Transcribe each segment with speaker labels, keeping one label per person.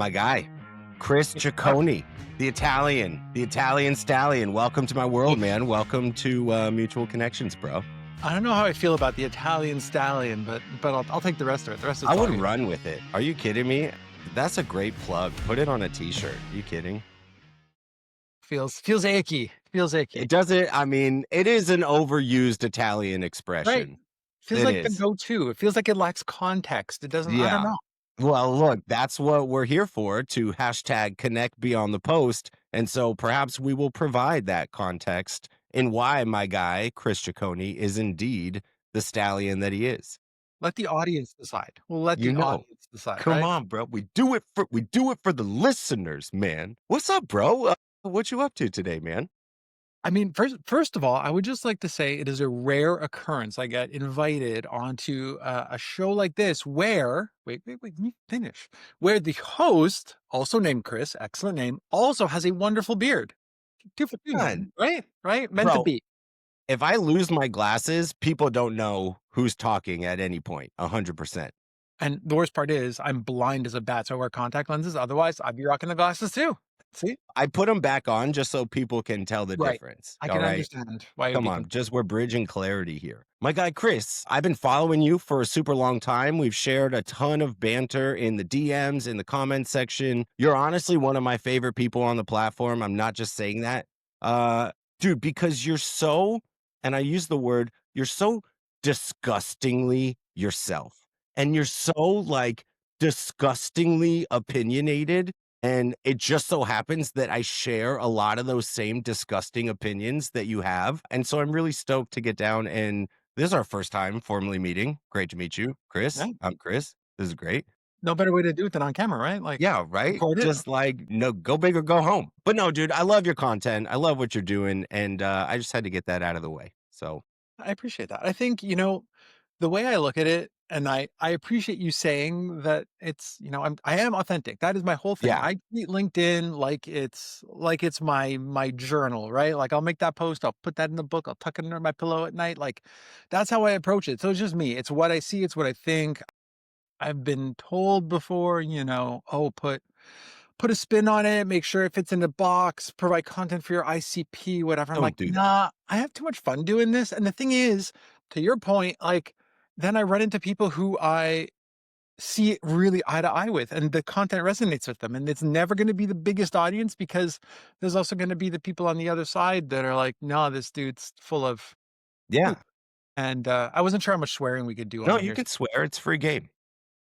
Speaker 1: my guy, Chris Cicconi, the Italian stallion. Welcome to my world, man. Welcome to Mutual Connections, bro.
Speaker 2: I don't know how I feel about the Italian stallion, but I'll take the rest of it. The rest of
Speaker 1: I
Speaker 2: it's all
Speaker 1: would
Speaker 2: you.
Speaker 1: run with it. Are you kidding me? That's a great plug. Put it on a t-shirt. You kidding?
Speaker 2: Feels achy. Feels
Speaker 1: It
Speaker 2: achy.
Speaker 1: doesn't, I mean, it is an overused Italian
Speaker 2: Right.
Speaker 1: expression.
Speaker 2: Feels
Speaker 1: It
Speaker 2: like the
Speaker 1: is.
Speaker 2: go-to. It feels like it lacks context. It doesn't. I don't
Speaker 1: Yeah.
Speaker 2: know.
Speaker 1: Well, look, that's what we're here for, to hashtag connect beyond the post. And so perhaps we will provide that context in why my guy, Chris Cicconi, is indeed the stallion that he is.
Speaker 2: Let the audience decide. We'll let
Speaker 1: You
Speaker 2: the
Speaker 1: know,
Speaker 2: audience decide,
Speaker 1: come
Speaker 2: right?
Speaker 1: on, bro. We do it for the listeners, man. What's up, bro? What you up to today, man?
Speaker 2: I mean, first of all, I would just like to say it is a rare occurrence. I get invited onto a show like this where wait, let me finish. Where the host, also named Chris, excellent name, also has a wonderful beard. Two for two,
Speaker 1: Man,
Speaker 2: man. Right? Right? Meant to
Speaker 1: bro,
Speaker 2: be.
Speaker 1: if I lose my glasses, people don't know who's talking at any point. 100%.
Speaker 2: And the worst part is I'm blind as a bat, so I wear contact lenses. Otherwise, I'd be rocking the glasses too. See?
Speaker 1: I put them back on just so people can tell the
Speaker 2: Right.
Speaker 1: difference.
Speaker 2: I
Speaker 1: All
Speaker 2: can
Speaker 1: right.
Speaker 2: understand why it would
Speaker 1: Come
Speaker 2: be
Speaker 1: on.
Speaker 2: confusing.
Speaker 1: Just we're bridging clarity here. My guy, Chris, I've been following you for a super long time. We've shared a ton of banter in the DMs, in the comments section. You're honestly one of my favorite people on the platform. I'm not just saying that. Uh, Dude, because you're so, and I use the word, you're so disgustingly yourself. And you're so like disgustingly opinionated, and it just so happens that I share a lot of those same disgusting opinions that you have. And so I'm really stoked to get down. And this is our first time formally meeting. Great to meet you, Chris.
Speaker 2: Yeah.
Speaker 1: I'm Chris. This is great.
Speaker 2: No better way to do it than on camera, right? Like
Speaker 1: Yeah, right?
Speaker 2: record it.
Speaker 1: Just like, no, go big or go home. But no, dude, I love your content. I love what you're doing. And I just had to get that out of the way. So,
Speaker 2: I appreciate that. I think, the way I look at it, and I appreciate you saying that it's, I am authentic. That is my whole thing.
Speaker 1: yeah.
Speaker 2: I treat LinkedIn like it's my journal, right? Like I'll make that post, I'll put that in the book, I'll tuck it under my pillow at night. Like that's how I approach it. So it's just me. It's what I see, it's what I think. I've been told before, oh, put a spin on it, make sure it fits in the box, provide content for your ICP, whatever. I'm
Speaker 1: Don't
Speaker 2: like,
Speaker 1: do that.
Speaker 2: nah, I have too much fun doing this. And the thing is, to your point, like, then I run into people who I see really eye to eye with, and the content resonates with them. And it's never going to be the biggest audience because there's also going to be the people on the other side that are like, no, this dude's full of poop.
Speaker 1: Yeah.
Speaker 2: And I wasn't sure how much swearing we could do
Speaker 1: No,
Speaker 2: on
Speaker 1: you
Speaker 2: here.
Speaker 1: can swear. It's free game.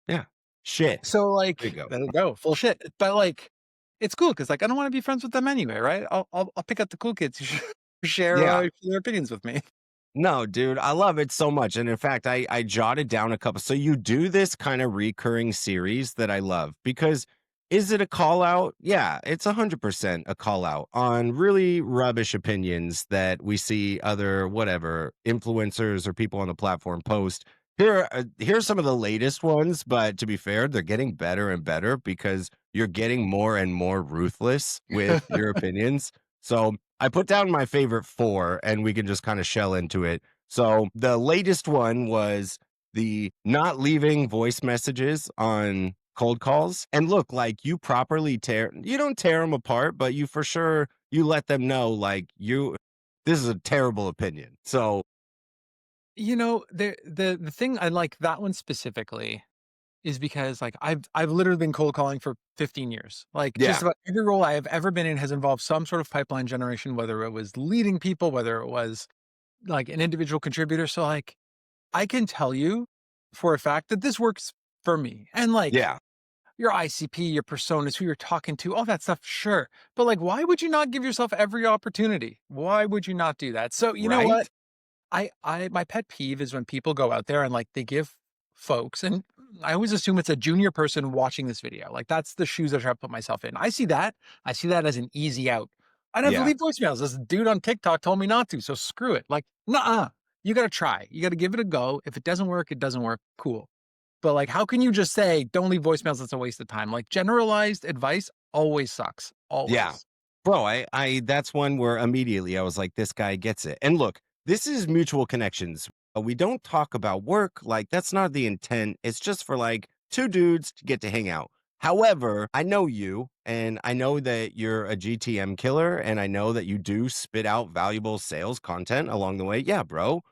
Speaker 1: Yeah. Shit.
Speaker 2: So,
Speaker 1: There you
Speaker 2: like,
Speaker 1: go.
Speaker 2: there you go, full shit. But like, it's cool because like I don't want to be friends with them anyway, right? I'll pick up the cool kids who share
Speaker 1: Yeah.
Speaker 2: their opinions with me.
Speaker 1: No, dude, I love it so much. And in fact, I jotted down a couple. So you do this kind of recurring series that I love because is it a call out? Yeah, it's 100% a call out on really rubbish opinions that we see other whatever influencers or people on the platform post. Here's some of the latest ones, but to be fair, they're getting better and better because you're getting more and more ruthless with your opinions. So I put down my favorite four and we can just kind of shell into it. So the latest one was the not leaving voice messages on cold calls. And look, like you don't tear them apart, but you for sure, you let them know like this is a terrible opinion. So
Speaker 2: The thing I like that one specifically is because like I've literally been cold calling for 15 years. Like just
Speaker 1: yeah,
Speaker 2: about every role I have ever been in has involved some sort of pipeline generation, whether it was leading people, whether it was like an individual contributor. So like I can tell you for a fact that this works for me. And like
Speaker 1: yeah,
Speaker 2: your ICP, your personas, who you're talking to, all that stuff, sure. But like, why would you not give yourself every opportunity? Why would you not do that? So you know what?
Speaker 1: right?
Speaker 2: My pet peeve is when people go out there and like they give folks, and I always assume it's a junior person watching this video. Like that's the shoes I try to put myself in. I see that. I see that as an easy out. I don't have to
Speaker 1: Yeah.
Speaker 2: leave voicemails. This dude on TikTok told me not to, so screw it. Like, nah, you got to try. You got to give it a go. If it doesn't work, it doesn't work. Cool. But like, how can you just say, don't leave voicemails? That's a waste of time. Like generalized advice always sucks.
Speaker 1: Yeah.
Speaker 2: Always.
Speaker 1: Bro, that's one where immediately I was like, this guy gets it. And look, this is mutual connections. We don't talk about work. Like, that's not the intent. It's just for like two dudes to get to hang out. However, I know you and I know that you're a GTM killer and I know that you do spit out valuable sales content along the way. Yeah, bro.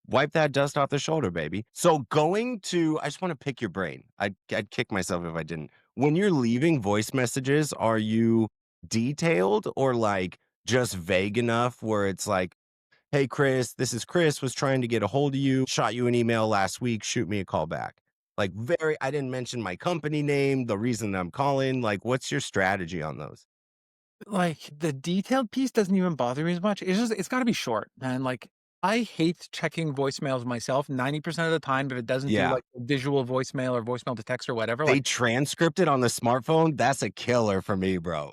Speaker 1: Wipe that dust off the shoulder, baby. So I just want to pick your brain. I'd kick myself if I didn't. When you're leaving voice messages, are you detailed or like just vague enough where it's like, "Hey, Chris, this is Chris, was trying to get a hold of you, shot you an email last week, shoot me a call back." Like, I didn't mention my company name, the reason I'm calling. Like, what's your strategy on those?
Speaker 2: Like, the detailed piece doesn't even bother me as much. It's gotta be short, man. Like, I hate checking voicemails myself 90% of the time if it doesn't do,
Speaker 1: Yeah.
Speaker 2: like, a visual voicemail or voicemail to text or whatever,
Speaker 1: They
Speaker 2: like,
Speaker 1: transcript it on the smartphone. That's a killer for me, bro.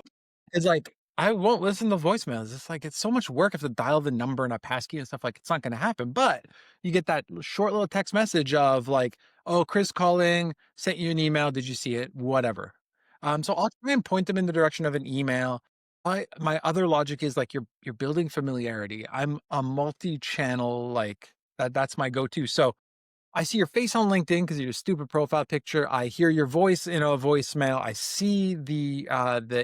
Speaker 2: it's like, I won't listen to voicemails. It's like, it's so much work if to dial the number and a passkey and stuff, like, it's not gonna happen, but you get that short little text message of like, "Oh, Chris calling, sent you an email, did you see it?" Whatever. So I'll try and point them in the direction of an email. My other logic is like you're building familiarity. I'm a multi-channel, like, that's my go-to. So I see your face on LinkedIn because of your stupid profile picture. I hear your voice in a voicemail. I see the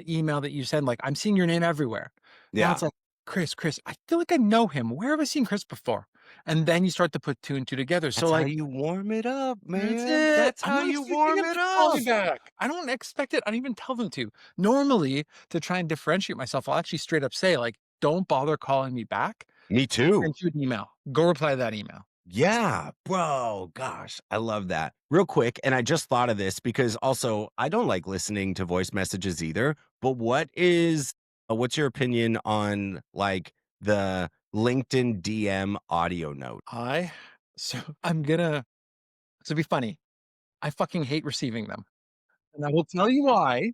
Speaker 2: email that you send. Like, I'm seeing your name everywhere. Now
Speaker 1: Yeah.
Speaker 2: it's like, Chris, I feel like I know him. Where have I seen Chris before? And then you start to put two and two together. So
Speaker 1: That's how
Speaker 2: like,
Speaker 1: you warm it up,
Speaker 2: that's
Speaker 1: man.
Speaker 2: it.
Speaker 1: That's
Speaker 2: I'm
Speaker 1: how
Speaker 2: not
Speaker 1: you
Speaker 2: expecting
Speaker 1: warm
Speaker 2: him
Speaker 1: it
Speaker 2: to call me
Speaker 1: up.
Speaker 2: back. I don't expect it. I don't even tell them to. Normally, to try and differentiate myself, I'll actually straight up say, like, don't bother calling me back.
Speaker 1: Me too.
Speaker 2: Send you an email. Go reply to that email.
Speaker 1: Yeah, bro. Gosh, I love that. Real quick, and I just thought of this because also I don't like listening to voice messages either. But what's your opinion on like the LinkedIn DM audio note?
Speaker 2: I so I'm gonna so be funny. I fucking hate receiving them. And I will tell you why,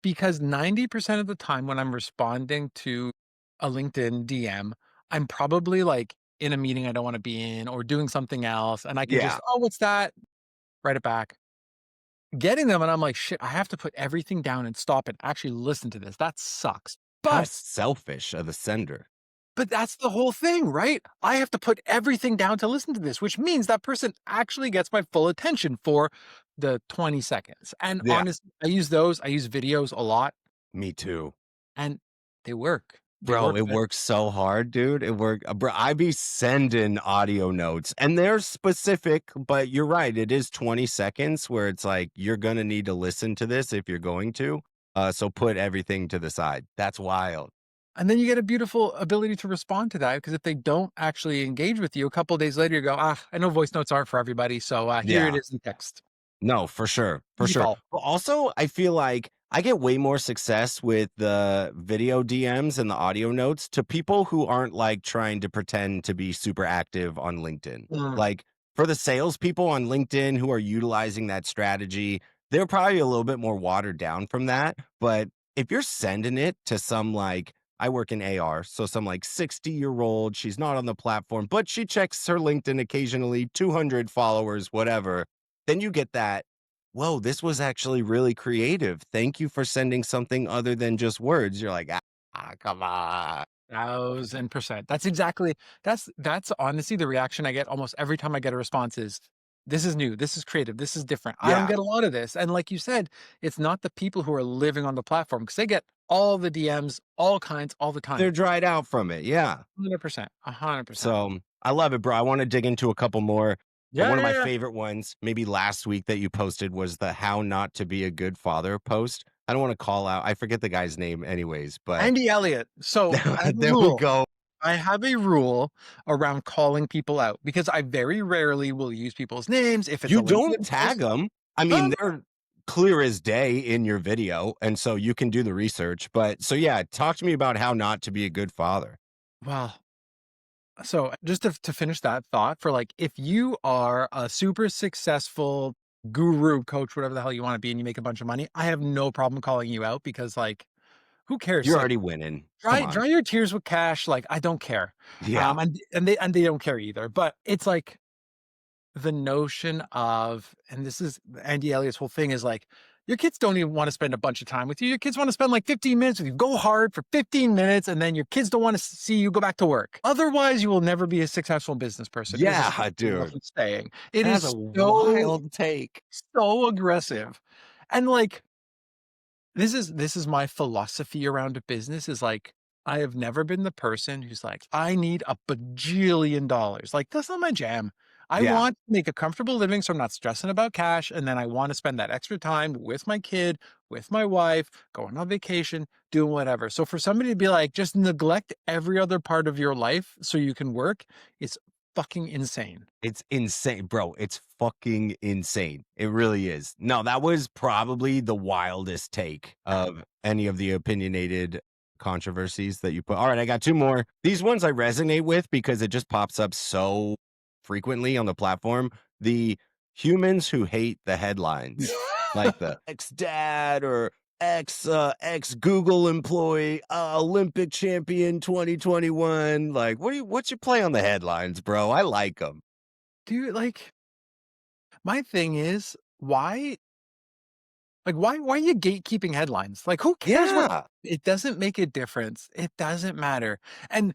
Speaker 2: because 90% of the time when I'm responding to a LinkedIn DM, I'm probably like in a meeting I don't want to be in or doing something else. And I can just,
Speaker 1: Yeah.
Speaker 2: oh, what's that? Write it back. Getting them. And I'm like, shit, I have to put everything down and stop and actually listen to this. That sucks.
Speaker 1: How
Speaker 2: But
Speaker 1: selfish of the sender.
Speaker 2: that's the whole thing, right? I have to put everything down to listen to this, which means that person actually gets my full attention for the 20 seconds. And
Speaker 1: Yeah.
Speaker 2: honestly, I use videos a lot
Speaker 1: Me too.
Speaker 2: and they work. They
Speaker 1: Bro,
Speaker 2: work,
Speaker 1: it
Speaker 2: man.
Speaker 1: works so hard, dude. It worked. Bro, I be sending audio notes and they're specific, but you're right. It is 20 seconds where it's like you're gonna need to listen to this if you're going to. So put everything to the side. That's wild.
Speaker 2: And then you get a beautiful ability to respond to that because if they don't actually engage with you, a couple of days later, you go, ah, I know voice notes aren't for everybody. So here it
Speaker 1: Yeah.
Speaker 2: is in text.
Speaker 1: No, for sure, for
Speaker 2: Easy
Speaker 1: sure.
Speaker 2: call.
Speaker 1: But also, I feel like I get way more success with the video DMs and the audio notes to people who aren't like trying to pretend to be super active on LinkedIn.
Speaker 2: Mm.
Speaker 1: Like for the salespeople on LinkedIn who are utilizing that strategy, they're probably a little bit more watered down from that. But if you're sending it to some like, I work in AR, so some like 60-year-old, she's not on the platform, but she checks her LinkedIn occasionally, 200 followers, whatever, then you get that, "Whoa, this was actually really creative. Thank you for sending something other than just words." You're like, come on."
Speaker 2: 1000%. That's honestly the reaction I get almost every time I get a response is, "This is new, this is creative, this is different. I don't
Speaker 1: Yeah,
Speaker 2: get a lot of this." And like you said, it's not the people who are living on the platform because they get all the DMs, all kinds, all the
Speaker 1: they're
Speaker 2: time.
Speaker 1: dried out from it, yeah.
Speaker 2: 100%, 100%.
Speaker 1: So, I love it, bro. I wanna dig into a couple more.
Speaker 2: Yeah,
Speaker 1: One of
Speaker 2: yeah,
Speaker 1: my
Speaker 2: yeah.
Speaker 1: favorite ones, maybe last week that you posted was the "How Not to Be a Good Father" post. I don't wanna call out I forget the guy's name anyways, but
Speaker 2: Andy Elliott. So, I have a
Speaker 1: there we
Speaker 2: rule.
Speaker 1: go.
Speaker 2: I have a rule around calling people out because I very rarely will use people's names if it's a
Speaker 1: You don't
Speaker 2: LinkedIn
Speaker 1: tag
Speaker 2: post.
Speaker 1: them. I mean,
Speaker 2: Um,
Speaker 1: they're clear as day in your video, and so you can do the research, but so, yeah, talk to me about how not to be a good father.
Speaker 2: well, so just to finish that thought for like, if you are a super successful guru coach, whatever the hell you want to be, and you make a bunch of money, I have no problem calling you out because like, who cares?
Speaker 1: You're
Speaker 2: Like,
Speaker 1: already winning. Come
Speaker 2: dry
Speaker 1: on.
Speaker 2: your tears with cash. Like, I don't care.
Speaker 1: Yeah.
Speaker 2: And they don't care either. But it's like, the notion of and this is Andy Elliott's whole thing is like, your kids don't even want to spend a bunch of time with you. Your kids want to spend like 15 minutes with you. Go hard for 15 minutes, and then your kids don't want to see you go back to work. Otherwise, you will never be a successful business person, is
Speaker 1: Yeah,
Speaker 2: essentially what
Speaker 1: dude.
Speaker 2: he's saying. It
Speaker 1: That's a
Speaker 2: is so,
Speaker 1: wild take.
Speaker 2: so aggressive. And, like, this is my philosophy around a business is, like, I have never been the person who's like, "I need a bajillion dollars." Like, that's not my jam. I
Speaker 1: Yeah.
Speaker 2: want to make a comfortable living, so I'm not stressing about cash, and then I wanna spend that extra time with my kid, with my wife, going on vacation, doing whatever. So for somebody to be like, "Just neglect every other part of your life so you can work," is fucking insane.
Speaker 1: It's insane, bro. It's fucking insane. It really is. No, that was probably the wildest take of any of the opinionated controversies that you put. All right, I got two more. These ones I resonate with because it just pops up so frequently on the platform. The humans who hate the headlines, like the ex dad or ex Google employee, Olympic champion 2021. Like, what's your play on the headlines, bro? I like them.
Speaker 2: Dude, like, my thing is, why are you gatekeeping headlines? Like, who cares what
Speaker 1: Yeah.
Speaker 2: it doesn't make a difference. It doesn't matter. And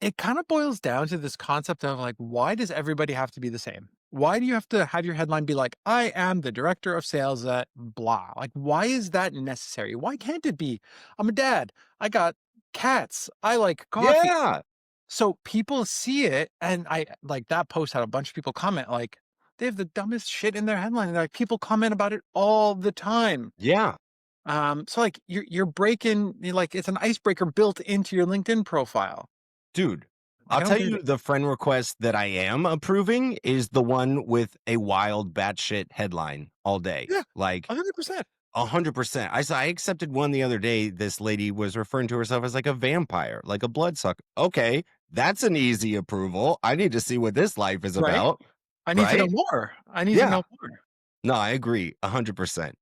Speaker 2: it kind of boils down to this concept of like, why does everybody have to be the same? Why do you have to have your headline be like, I am the director of sales at blah? Like, why is that necessary? Why can't it be, I'm a dad. I got cats. I like coffee.
Speaker 1: Yeah.
Speaker 2: So people see it, and I like that post had a bunch of people comment like, they have the dumbest shit in their headline. And like people comment about it all the time.
Speaker 1: Yeah.
Speaker 2: So like you're breaking like it's an icebreaker built into your LinkedIn profile.
Speaker 1: Dude,
Speaker 2: Like
Speaker 1: I'll
Speaker 2: I don't
Speaker 1: tell
Speaker 2: get
Speaker 1: you
Speaker 2: it.
Speaker 1: the friend request that I am approving is the one with a wild batshit headline all day.
Speaker 2: Yeah,
Speaker 1: Like
Speaker 2: 100%.
Speaker 1: 100%. I accepted one the other day. This lady was referring to herself as like a vampire, like a bloodsucker. Okay, that's an easy approval. I need to see what this life is
Speaker 2: Right?
Speaker 1: about,
Speaker 2: I need to know
Speaker 1: right?
Speaker 2: more. I need to
Speaker 1: Yeah.
Speaker 2: know more.
Speaker 1: No, I agree 100%.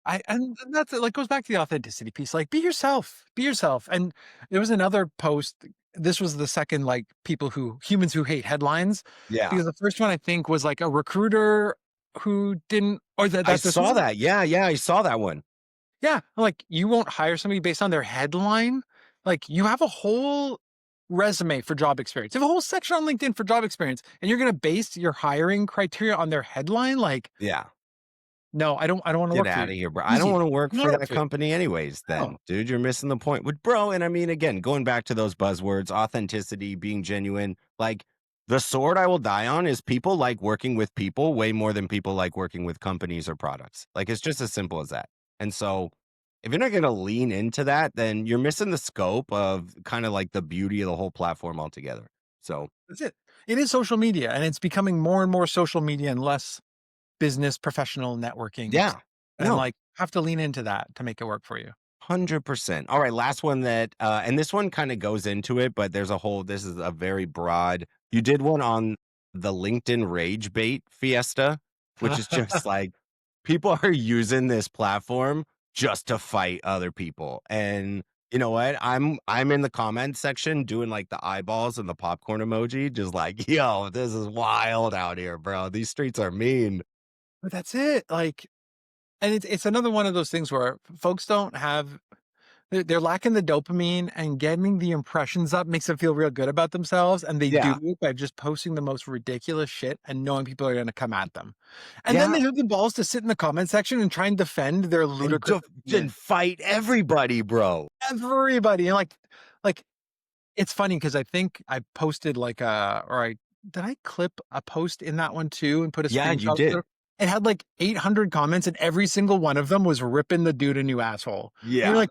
Speaker 2: I and that's it, like goes back to the authenticity piece. Like be yourself. Be yourself. And there was another post. This was the second like humans who hate headlines.
Speaker 1: Yeah.
Speaker 2: Because the first one I think was like a recruiter who didn't or
Speaker 1: I
Speaker 2: that this
Speaker 1: saw
Speaker 2: was
Speaker 1: that. Yeah, yeah, I saw that one.
Speaker 2: yeah, like you won't hire somebody based on their headline. Like you have a whole resume for job experience. You have a whole section on LinkedIn for job experience, and you're gonna base your hiring criteria on their headline. Like,
Speaker 1: Yeah.
Speaker 2: no, I don't want to
Speaker 1: Get
Speaker 2: work for
Speaker 1: out
Speaker 2: you.
Speaker 1: of here, bro. I don't
Speaker 2: Easy.
Speaker 1: wanna work
Speaker 2: I don't
Speaker 1: for
Speaker 2: wanna work
Speaker 1: that
Speaker 2: for you.
Speaker 1: company anyways
Speaker 2: No.
Speaker 1: then, dude, you're missing the point. With bro, and I mean, again, going back to those buzzwords, authenticity, being genuine, like, the sword I will die on is people like working with people way more than people like working with companies or products. Like, it's just as simple as that. And so, if you're not gonna lean into that, then you're missing the scope of kinda like the beauty of the whole platform altogether. So,
Speaker 2: That's it. It is social media, and it's becoming more and more social media and less business professional networking.
Speaker 1: yeah.
Speaker 2: And
Speaker 1: No.
Speaker 2: like have to lean into that to make it work for you.
Speaker 1: 100%. All right, last one that and this one kinda goes into it, but there's a whole this is a very broad you did one on the LinkedIn rage bait fiesta, which is just like people are using this platform just to fight other people. And you know what? I'm in the comment section doing like the eyeballs and the popcorn emoji, just like, yo, this is wild out here, bro. These streets are mean.
Speaker 2: But that's it. Like, and it's another one of those things where folks don't have they're lacking the dopamine, and getting the impressions up makes them feel real good about themselves, and they do
Speaker 1: Yeah.
Speaker 2: it by just posting the most ridiculous shit and knowing people are gonna come at them. And then
Speaker 1: Yeah.
Speaker 2: they have the balls to sit in the comment section and try and defend their
Speaker 1: And
Speaker 2: ludicrous
Speaker 1: then
Speaker 2: opinion.
Speaker 1: fight everybody, bro.
Speaker 2: Everybody, and like, it's funny because I think I posted like a or I did I clip a post in that one too and put a
Speaker 1: Yeah, you
Speaker 2: screenshot of
Speaker 1: did.
Speaker 2: it? It had like 800 comments, and every single one of them was ripping the dude a new asshole. And you're
Speaker 1: Yeah.
Speaker 2: like,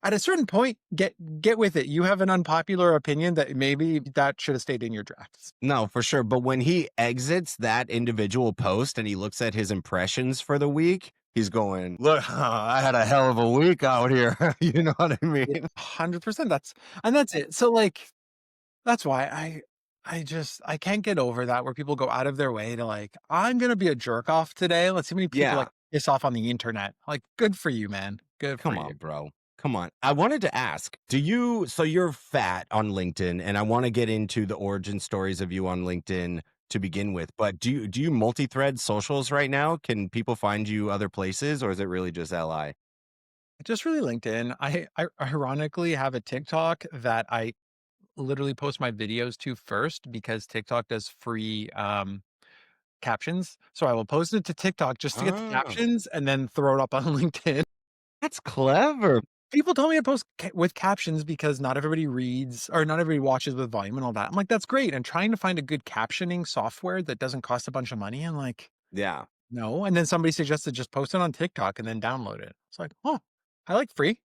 Speaker 2: at a certain point, get with it. You have an unpopular opinion that maybe that should have stayed in your drafts.
Speaker 1: No, for sure. But when he exits that individual post and he looks at his impressions for the week, he's going, "Look, I had a hell of a week out here." You know what I mean?
Speaker 2: Yeah, 100%. That's it. So like that's why I can't get over that where people go out of their way to like, I'm gonna be a jerk off today. Let's see how many people like
Speaker 1: Yeah.
Speaker 2: piss off on the internet. Like, good for you, man. Good for
Speaker 1: Come
Speaker 2: you.
Speaker 1: on, bro. Come on. I wanted to ask, do you so you're fat on LinkedIn and I want to get into the origin stories of you on LinkedIn to begin with, but do you multi-thread socials right now? Can people find you other places or is it really just LI?
Speaker 2: Just really LinkedIn. I ironically have a TikTok that I literally post my videos to first because TikTok does free captions. So I will post it to TikTok just to get the
Speaker 1: Oh,
Speaker 2: captions and then throw it up on LinkedIn.
Speaker 1: that's clever.
Speaker 2: People told me to post with captions because not everybody reads or not everybody watches with volume and all that. I'm like, that's great. And trying to find a good captioning software that doesn't cost a bunch of money. I'm like,
Speaker 1: Yeah.
Speaker 2: no. And then somebody suggested just post it on TikTok and then download it. It's like, oh, I like free.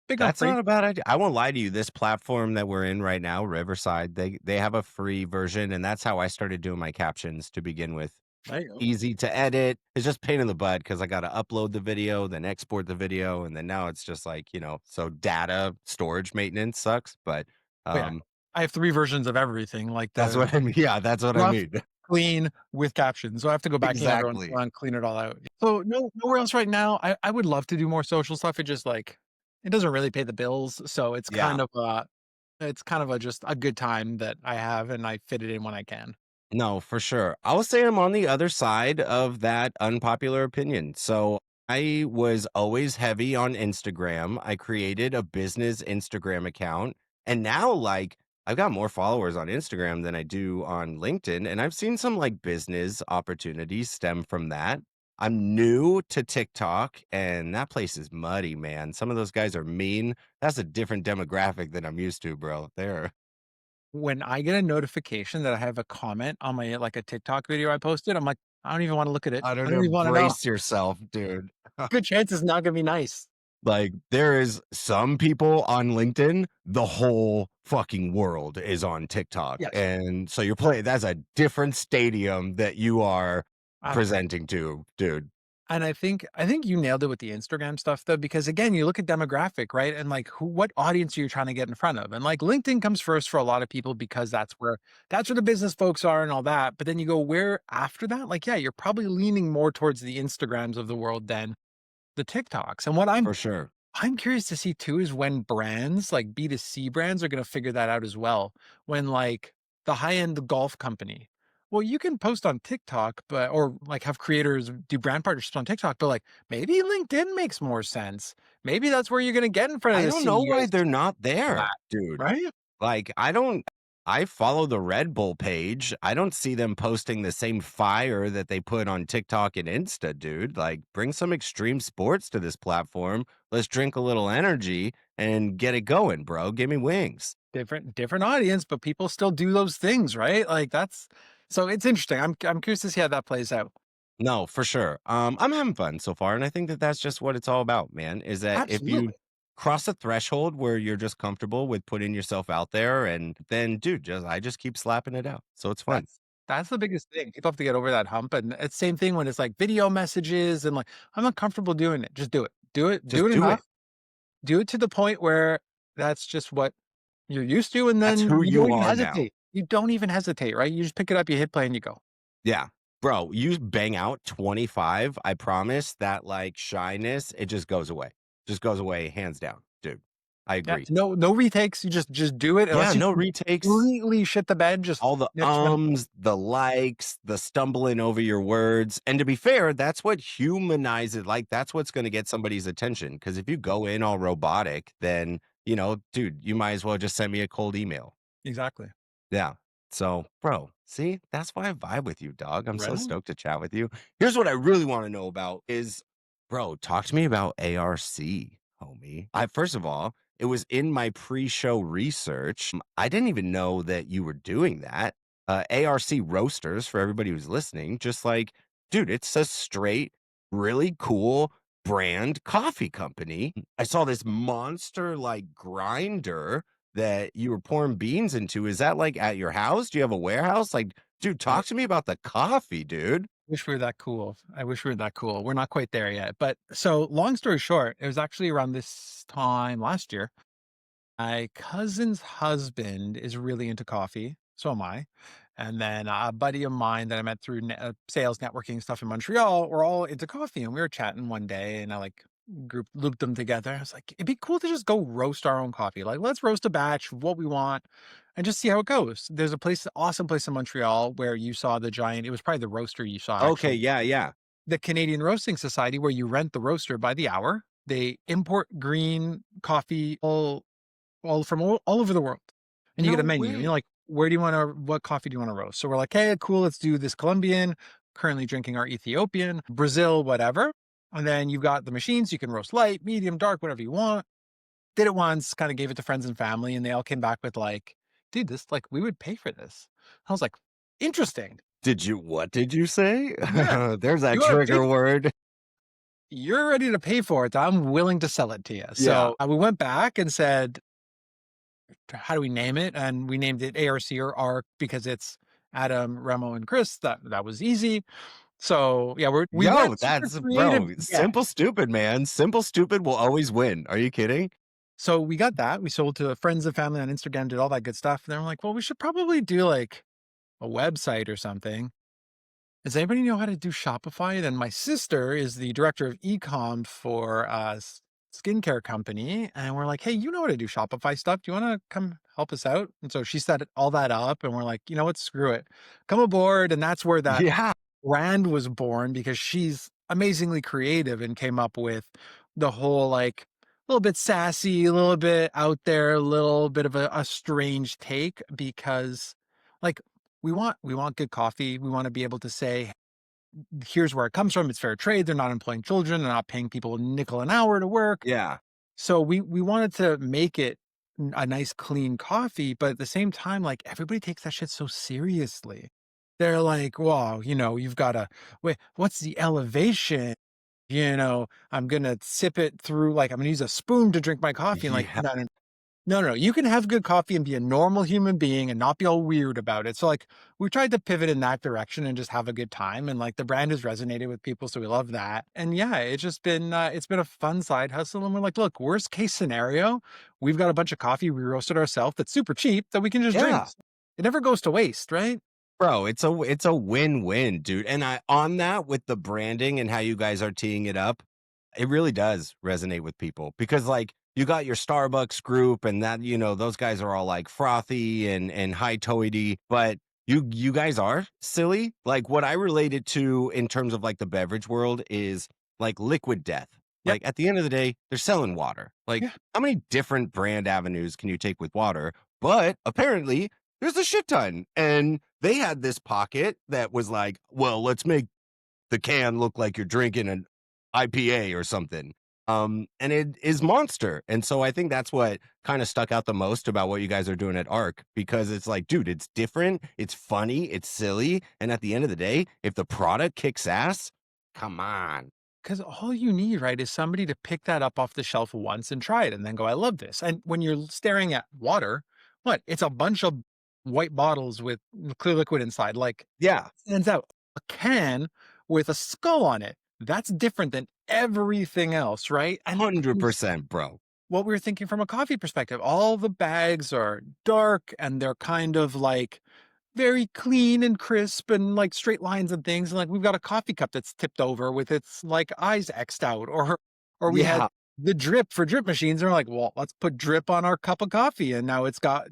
Speaker 2: Big on
Speaker 1: That's
Speaker 2: free.
Speaker 1: not a bad idea. I won't lie to you. This platform that we're in right now, Riverside, they have a free version, and that's how I started doing my captions to begin with.
Speaker 2: There you go.
Speaker 1: Easy to edit. It's just pain in the butt because I got to upload the video, then export the video, and then now it's just like so data storage maintenance sucks. But
Speaker 2: Oh, yeah.
Speaker 1: um,
Speaker 2: I have 3 versions of everything, like
Speaker 1: that's
Speaker 2: the
Speaker 1: what I mean. Yeah, that's what I
Speaker 2: rough,
Speaker 1: mean.
Speaker 2: clean, with captions. So I have to go back in every once in a
Speaker 1: Exactly.
Speaker 2: while and clean it all out. So nowhere else right now. I would love to do more social stuff. It just like it doesn't really pay the bills. So
Speaker 1: Yeah.
Speaker 2: it's kind of a just a good time that I have and I fit it in when I can.
Speaker 1: No, for sure. I will say I'm on the other side of that unpopular opinion. So I was always heavy on Instagram. I created a business Instagram account. And now, like, I've got more followers on Instagram than I do on LinkedIn. And I've seen some like business opportunities stem from that. I'm new to TikTok and that place is muddy, man. Some of those guys are mean. That's a different demographic than I'm used to, bro. They're,
Speaker 2: When I get a notification that I have a comment on my like a TikTok video I posted, I'm like, I don't even want to look at it.
Speaker 1: I
Speaker 2: I
Speaker 1: don't
Speaker 2: don't
Speaker 1: know,
Speaker 2: even want to know.
Speaker 1: brace yourself, dude.
Speaker 2: Good chance it's not gonna be nice.
Speaker 1: Like, there is some people on LinkedIn, the whole fucking world is on TikTok,
Speaker 2: Yes.
Speaker 1: and so you're playing that's a different stadium that you are
Speaker 2: I agree.
Speaker 1: presenting to, dude,
Speaker 2: And I think you nailed it with the Instagram stuff though, because again, you look at demographic, right? And like what audience are you trying to get in front of? And like LinkedIn comes first for a lot of people because that's where the business folks are and all that. But then you go where after that? Like, yeah, you're probably leaning more towards the Instagrams of the world than the TikToks. And what
Speaker 1: for sure.
Speaker 2: I'm curious to see too is when brands like B2C brands are going to figure that out as well. When like the high end golf company, well, you can post on TikTok, but or like have creators do brand partnerships on TikTok, but like maybe LinkedIn makes more sense. Maybe that's where you're going to get in front of
Speaker 1: I
Speaker 2: the
Speaker 1: don't know why
Speaker 2: CEOs,
Speaker 1: they're not
Speaker 2: all
Speaker 1: there,
Speaker 2: that,
Speaker 1: dude.
Speaker 2: right?
Speaker 1: Like, I follow the Red Bull page. I don't see them posting the same fire that they put on TikTok and Insta, dude. Like, bring some extreme sports to this platform. Let's drink a little energy and get it going, bro. Give me wings.
Speaker 2: Different audience, but people still do those things, right? Like that's so it's interesting. I'm curious to see how that plays out.
Speaker 1: No, for sure. I'm having fun so far, and I think that that's just what it's all about, man. Is that if you
Speaker 2: Absolutely.
Speaker 1: cross a threshold where you're just comfortable with putting yourself out there, and then, dude, I just keep slapping it out, so it's fun.
Speaker 2: That's the biggest thing. People have to get over that hump, and it's same thing when it's like video messages and like, "I'm not comfortable doing it." Just do it. Do
Speaker 1: Just
Speaker 2: it
Speaker 1: do
Speaker 2: enough.
Speaker 1: it.
Speaker 2: Do it to the point where that's just what you're used to, and
Speaker 1: That's
Speaker 2: then
Speaker 1: who
Speaker 2: you don't
Speaker 1: you
Speaker 2: even
Speaker 1: are now.
Speaker 2: hesitate. You don't even hesitate, right? You just pick it up, you hit play, and you go.
Speaker 1: Yeah. Bro, you bang out 25, I promise that, like, shyness, it just goes away. Just goes away hands down, dude. I
Speaker 2: Yeah.
Speaker 1: agree.
Speaker 2: No retakes. You just do it
Speaker 1: Yeah,
Speaker 2: unless you
Speaker 1: no retakes,
Speaker 2: completely shit the bed, just
Speaker 1: all the
Speaker 2: next one.
Speaker 1: the likes, the stumbling over your words, and to be fair, that's what humanizes like, that's what's gonna get somebody's attention. Because if you go in all robotic, then, dude, you might as well just send me a cold email.
Speaker 2: Exactly.
Speaker 1: Yeah. So, bro, see, that's why I vibe with you, dog. I'm
Speaker 2: Right
Speaker 1: so
Speaker 2: on.
Speaker 1: stoked to chat with you. Here's what I really want to know about is, bro, talk to me about ARC, homie. I first of all, it was in my pre-show research. I didn't even know that you were doing that. ARC Roasters, for everybody who's listening, just like, dude, it's a straight, really cool brand coffee company. I saw this monster like grinder that you were pouring beans into. Is that like at your house? Do you have a warehouse? Like, dude,
Speaker 2: I
Speaker 1: talk to me about the coffee, dude.
Speaker 2: wish we were that cool. I wish we were that cool. We're not quite there yet. But so long story short, it was actually around this time last year. My cousin's husband is really into coffee. So am I. And then a buddy of mine that I met through sales networking stuff in Montreal, we're all into coffee. And we were chatting one day and I like group looped them together. I was like, it'd be cool to just go roast our own coffee. Like, let's roast a batch of what we want and just see how it goes. There's a place, awesome place in Montreal where you saw the giant, it was probably the roaster you saw
Speaker 1: Okay,
Speaker 2: actually,
Speaker 1: yeah, yeah.
Speaker 2: the Canadian Roasting Society, where you rent the roaster by the hour. They import green coffee all from all over the world. And you
Speaker 1: No
Speaker 2: get a menu. And you're
Speaker 1: way.
Speaker 2: like, where do you want to, what coffee do you want to roast? So we're like, hey, cool, let's do this Colombian. currently drinking our Ethiopian, Brazil, whatever. And then you've got the machines. You can roast light, medium, dark, whatever you want. Did it once, kind of gave it to friends and family, and they all came back with like, dude, this like we would pay for this. I was like, interesting.
Speaker 1: What did you say?
Speaker 2: Yeah.
Speaker 1: There's that
Speaker 2: You want to pay
Speaker 1: trigger word.
Speaker 2: you're ready to pay for it. I'm willing to sell it to you.
Speaker 1: Yeah.
Speaker 2: So we went back and said, how do we name it? And we named it ARC or ARC because it's Adam, Remo, and Chris. That was easy. So yeah, we
Speaker 1: Yo,
Speaker 2: weren't super
Speaker 1: that's
Speaker 2: creative
Speaker 1: bro,
Speaker 2: yet.
Speaker 1: simple stupid, man. Simple stupid will always win. Are you kidding?
Speaker 2: So we got that. We sold to friends and family on Instagram, did all that good stuff. And then we're like, well, we should probably do like a website or something. Does anybody know how to do Shopify? Then my sister is the director of ecom for a skincare company. And we're like, hey, you know how to do Shopify stuff. Do you want to come help us out? And so she set all that up. And we're like, you know what? Screw it. Come aboard. And that's where that
Speaker 1: Yeah.
Speaker 2: brand was born because she's amazingly creative and came up with the whole like a little bit sassy, a little bit out there, a little bit of a strange take because like we want good coffee. We want to be able to say, here's where it comes from. It's fair trade. They're not employing children. They're not paying people a nickel an hour to work.
Speaker 1: Yeah.
Speaker 2: So we wanted to make it a nice clean coffee, but at the same time, like everybody takes that shit so seriously. They're like, "Wow, you've got to wait. What's the elevation? I'm gonna sip it through. Like I'm gonna use a spoon to drink my coffee." And like,
Speaker 1: Yeah.
Speaker 2: no, no, no, no. You can have good coffee and be a normal human being and not be all weird about it. So like we tried to pivot in that direction and just have a good time. And like the brand has resonated with people. So we love that. And yeah, it's been a fun side hustle. And we're like, look, worst case scenario, we've got a bunch of coffee we roasted ourselves that's super cheap that we can just drink.
Speaker 1: Yeah.
Speaker 2: It never goes to waste, right?
Speaker 1: Bro, it's a win-win, dude. And I on that with the branding and how you guys are teeing it up, it really does resonate with people because like you got your Starbucks group and that, those guys are all like frothy and high toity, but you guys are silly. Like what I related to in terms of like the beverage world is like liquid death.
Speaker 2: Yep.
Speaker 1: Like at the end of the day, they're selling water. Like
Speaker 2: Yeah.
Speaker 1: how many different brand avenues can you take with water? But apparently there's a shit ton. And they had this pocket that was like, well, let's make the can look like you're drinking an IPA or something. And it is monster. And so I think that's what kind of stuck out the most about what you guys are doing at ARC because it's like, dude, it's different, it's funny, it's silly. And at the end of the day, if the product kicks ass, come on.
Speaker 2: Because all you need, right, is somebody to pick that up off the shelf once and try it and then go, I love this. And when you're staring at water, what? It's a bunch of white bottles with clear liquid inside. Like,
Speaker 1: Yeah,
Speaker 2: stands out. A can with a skull on it. That's different than everything else, right? And it's
Speaker 1: 100%, bro.
Speaker 2: what we were thinking from a coffee perspective. All the bags are dark and they're kind of like very clean and crisp and like straight lines and things. And like we've got a coffee cup that's tipped over with its like eyes X'd out, or we had
Speaker 1: Yeah,
Speaker 2: the drip for drip machines. And we're like, well, let's put drip on our cup of coffee. And now it's got,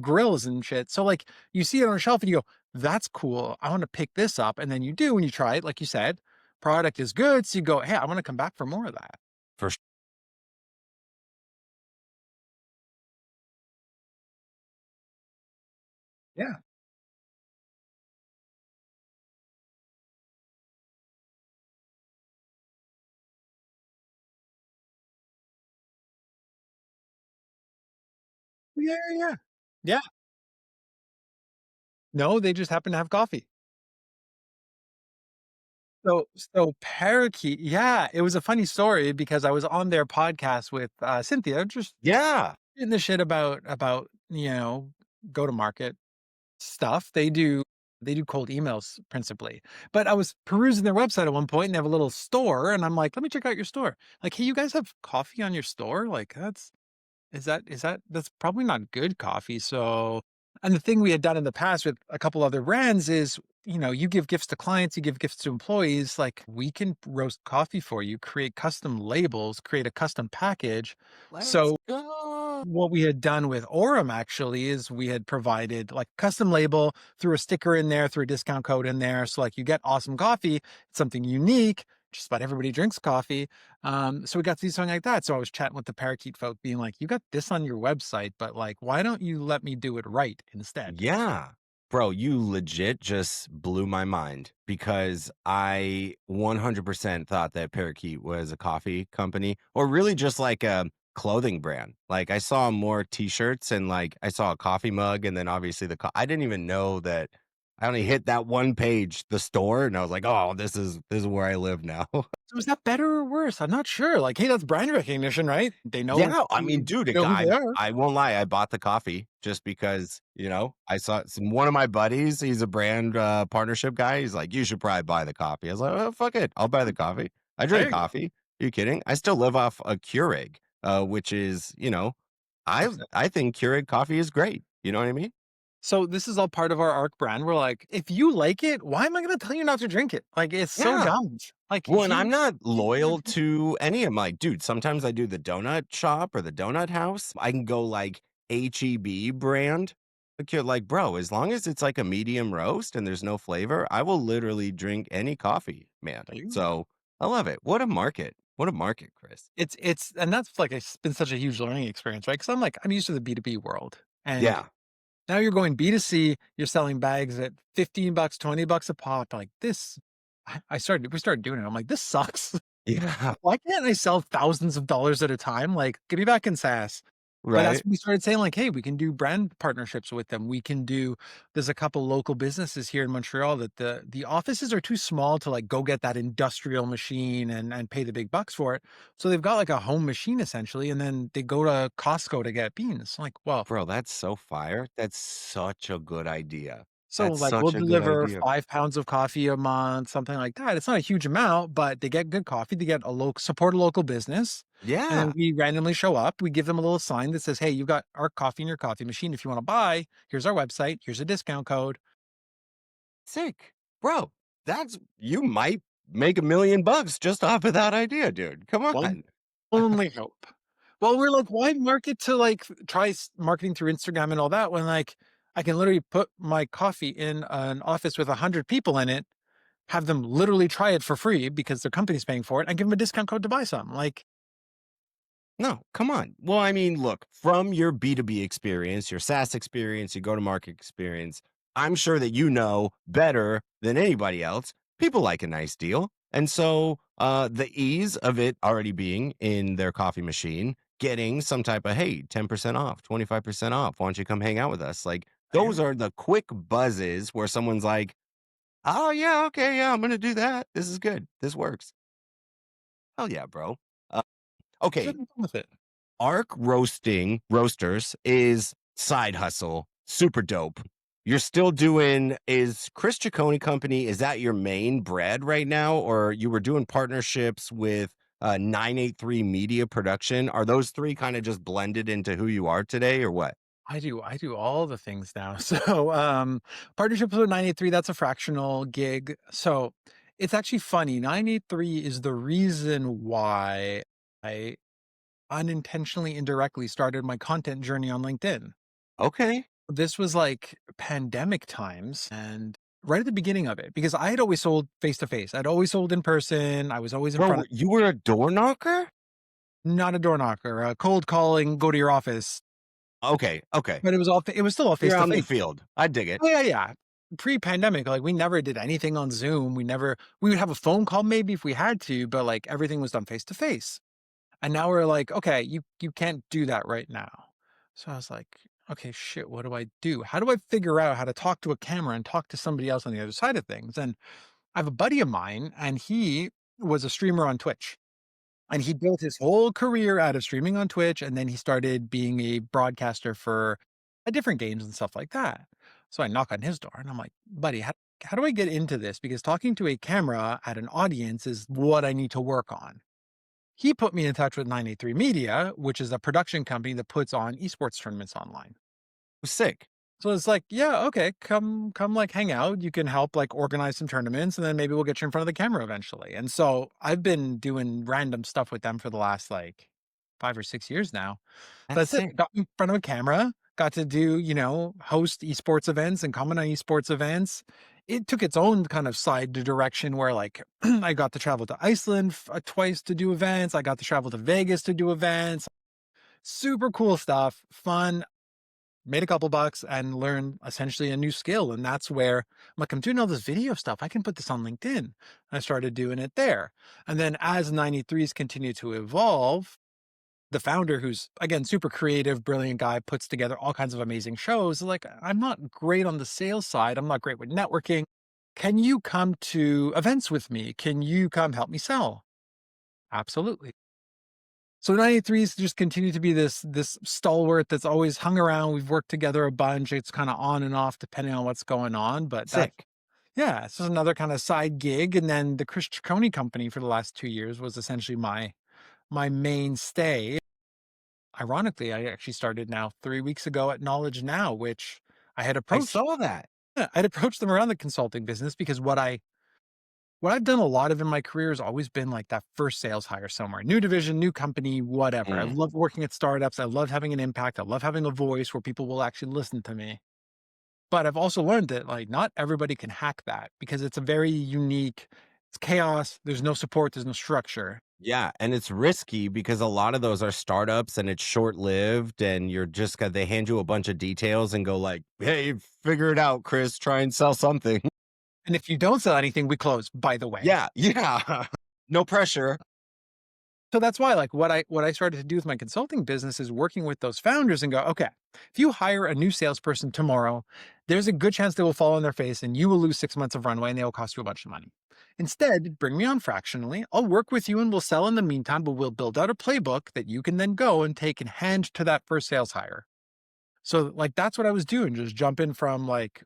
Speaker 2: grills and shit. So like you see it on a shelf and you go, that's cool. I want to pick this up. And then you do when you try it, like you said, product is good. So you go, hey, I want to come back for more of that.
Speaker 1: for sure.
Speaker 2: Yeah. Yeah. Yeah. Yeah. Yeah. No, they just happen to have coffee. So Parakeet, yeah, it was a funny story because I was on their podcast with, Cynthia, just
Speaker 1: Yeah,
Speaker 2: shooting the shit about, go to market stuff. They do cold emails principally. But I was perusing their website at one point and they have a little store, and I'm like, "Let me check out your store." Like, "Hey, you guys have coffee on your store?" Like, that's probably not good coffee, so and the thing we had done in the past with a couple other brands is, you give gifts to clients, you give gifts to employees, like, we can roast coffee for you, create custom labels, create a custom package.
Speaker 1: let's
Speaker 2: So
Speaker 1: go.
Speaker 2: what we had done with Orem actually is we had provided like custom label, threw a sticker in there, threw a discount code in there. So like you get awesome coffee, it's something unique. Just about everybody drinks coffee. So we got to do something like that. So I was chatting with the Parakeet folk being like, you got this on your website, but like, why don't you let me do it right instead?
Speaker 1: Yeah. Bro, you legit just blew my mind because I 100% thought that Parakeet was a coffee company or really just like a clothing brand. Like I saw more t-shirts and like I saw a coffee mug and then obviously I didn't even know that I only hit that one page, the store, and I was like, "Oh, this is where I live now."
Speaker 2: So is that better or worse? I'm not sure. Like, hey, that's brand recognition, right? They know
Speaker 1: Yeah, I mean,
Speaker 2: who
Speaker 1: dude, a
Speaker 2: know who
Speaker 1: guy
Speaker 2: they are.
Speaker 1: I won't lie, I bought the coffee just because, I saw one of my buddies, he's a brand, partnership guy, he's like, "You should probably buy the coffee." I was like, "Oh, fuck it, I'll buy the coffee." I
Speaker 2: There
Speaker 1: drink
Speaker 2: you go.
Speaker 1: coffee. Are you kidding? I still live off a Keurig, which is, I think Keurig coffee is great, you know what I mean?
Speaker 2: So this is all part of our ARC brand. We're like, if you like it, why am I going to tell you not to drink it? Like, it's so
Speaker 1: Yeah.
Speaker 2: dumb. Like,
Speaker 1: Well, and
Speaker 2: he,
Speaker 1: I'm not loyal to any of my dude, sometimes I do the donut shop or the donut house. I can go like HEB brand. Like, bro, as long as it's like a medium roast and there's no flavor, I will literally drink any coffee, man.
Speaker 2: there you go.
Speaker 1: So I love it. What a market. What a market, Chris.
Speaker 2: And that's like, it's been such a huge learning experience, right? Cause I'm like, I'm used to the B2B world. And
Speaker 1: Yeah.
Speaker 2: now you're going B2C, you're selling bags at 15 bucks, 20 bucks a pop. Like this, we started doing it. I'm like, this sucks.
Speaker 1: Yeah.
Speaker 2: Why can't I sell thousands of dollars at a time? Like, get me back in SaaS. But that's
Speaker 1: Right.
Speaker 2: when we started saying, like, hey, we can do brand partnerships with them. There's a couple local businesses here in Montreal that the offices are too small to like go get that industrial machine and pay the big bucks for it. So they've got like a home machine essentially, and then they go to Costco to get beans. I'm like, well,
Speaker 1: Bro, that's so fire. That's such a good idea.
Speaker 2: so,
Speaker 1: That's
Speaker 2: like, we'll
Speaker 1: such a good
Speaker 2: deliver
Speaker 1: idea.
Speaker 2: 5 pounds of coffee a month, something like that. It's not a huge amount, but they get good coffee, they get a local support a local business, and then
Speaker 1: Yeah.
Speaker 2: we randomly show up, we give them a little sign that says, "Hey, you've got our coffee in your coffee machine. If you wanna buy, here's our website, here's a discount code."
Speaker 1: Sick. Bro, you might make $1,000,000 just off of that idea, dude. Come
Speaker 2: One
Speaker 1: on.
Speaker 2: only hope. Well, we're like, "Why market to, like, try marketing through Instagram and all that when, like, I can literally put my coffee in an office with 100 people in it, have them literally try it for free because their company's paying for it, and give them a discount code to buy some." Like,
Speaker 1: No, come on. Well, I mean, look, from your B2B experience, your SaaS experience, your go-to-market experience, I'm sure that you know better than anybody else. People like a nice deal. And so the ease of it already being in their coffee machine, getting some type of, hey, 10% off, 25% off. Why don't you come hang out with us? Like those are the quick buzzes where someone's like, oh, yeah, okay, yeah, I'm going to do that. This is good. This works. Hell yeah, bro. Uh,
Speaker 2: There's
Speaker 1: okay,
Speaker 2: nothing wrong with it.
Speaker 1: Arc roasters is side hustle, super dope. You're still doing is Chris Cicconi Company, is that your main bread right now? Or you were doing partnerships with 983 Media Production? Are those three kind of just blended into who you are today or what?
Speaker 2: I do all the things now. So, partnerships with 983, that's a fractional gig. So, it's actually funny. 983 is the reason why I unintentionally, indirectly started my content journey on LinkedIn.
Speaker 1: Okay.
Speaker 2: This was like pandemic times and right at the beginning of it, because I had always sold face to face. I'd always sold in person. I was always in front
Speaker 1: Bro,
Speaker 2: of
Speaker 1: you were a door knocker?
Speaker 2: not a door knocker, cold calling, go to your office,
Speaker 1: Okay. Okay.
Speaker 2: but it was still all face
Speaker 1: You're
Speaker 2: to
Speaker 1: out in the
Speaker 2: face.
Speaker 1: field. I dig it.
Speaker 2: Oh, yeah, yeah. Pre-pandemic, like, we never did anything on Zoom. We would have a phone call maybe if we had to, but, like, everything was done face to face. And now we're like, "Okay, you can't do that right now." So I was like, "Okay, shit, what do I do? How do I figure out how to talk to a camera and talk to somebody else on the other side of things?" And I have a buddy of mine, and he was a streamer on Twitch. And he built his whole career out of streaming on Twitch, and then he started being a broadcaster for, different games and stuff like that. So I knock on his door and I'm like, "Buddy, how do I get into this? Because talking to a camera at an audience is what I need to work on." He put me in touch with 983 Media, which is a production company that puts on esports tournaments online.
Speaker 1: Sick.
Speaker 2: So it's like, "Yeah, okay, come, like, hang out. You can help, like, organize some tournaments, and then maybe we'll get you in front of the camera eventually." And so I've been doing random stuff with them for the last, like, 5 or 6 years now.
Speaker 1: That's
Speaker 2: That's it.
Speaker 1: sick.
Speaker 2: Got in front of a camera, got to do, host esports events and comment on esports events. It took its own kind of side direction where, like, I got to travel to Iceland twice to do events. I got to travel to Vegas to do events. Super cool stuff, fun. made a couple bucks and learned essentially a new skill. And that's where I'm like, I'm doing all this video stuff. I can put this on LinkedIn. I started doing it there. And then as 93s continue to evolve, the founder, who's again super creative, brilliant guy, puts together all kinds of amazing shows. Like, I'm not great on the sales side. I'm not great with networking. Can you come to events with me? Can you come help me sell? Absolutely. So 93s just continue to be this stalwart that's always hung around. We've worked together a bunch. It's kind of on and off depending on what's going on. But that's
Speaker 1: Sick.
Speaker 2: yeah, it's just another kind of side gig. And then the Chris Cicconi company for the last 2 years was essentially my mainstay. Ironically, I actually started now 3 weeks ago at Knowledge Now, which I had
Speaker 1: I
Speaker 2: approached.
Speaker 1: saw that.
Speaker 2: Yeah, I'd approached them around the consulting business because what I've done a lot of in my career has always been like that first sales hire somewhere, new division, new company, whatever. I
Speaker 1: Mm.
Speaker 2: love working at startups. I love having an impact. I love having a voice where people will actually listen to me. But I've also learned that like not everybody can hack that because it's a very unique, it's chaos. There's no support. There's no structure.
Speaker 1: Yeah, and it's risky because a lot of those are startups and it's short-lived and you're just they hand you a bunch of details and go like, "Hey, figure it out, Chris. Try and sell something."
Speaker 2: And if you don't sell anything, we close, by the way.
Speaker 1: Yeah, yeah. No pressure.
Speaker 2: So that's why, like, what I started to do with my consulting business is working with those founders and go, okay, if you hire a new salesperson tomorrow, there's a good chance they will fall on their face and you will lose 6 months of runway and they will cost you a bunch of money. Instead, bring me on fractionally. I'll work with you and we'll sell in the meantime, but we'll build out a playbook that you can then go and take and hand to that first sales hire. So like that's what I was doing, just jumping from like,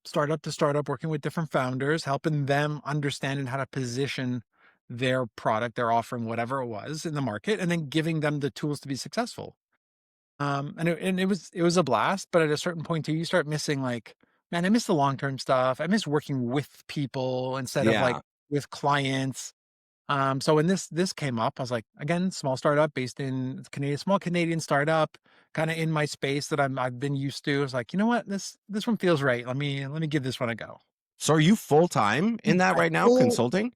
Speaker 2: startup to startup, working with different founders, helping them understand and how to position their product, their offering, whatever it was in the market, and then giving them the tools to be successful. And it was a blast, but at a certain point too, you start missing like, man, I miss the long-term stuff. I miss working with people instead of like
Speaker 1: Yeah.
Speaker 2: with clients. So when this came up, I was like, again, small startup based in Canadian, small Canadian startup, kind of in my space that I've been used to. I was like, you know what, this one feels right. Let me give this one a go.
Speaker 1: So are you full-time in that
Speaker 2: I'm
Speaker 1: right now,
Speaker 2: full
Speaker 1: consulting?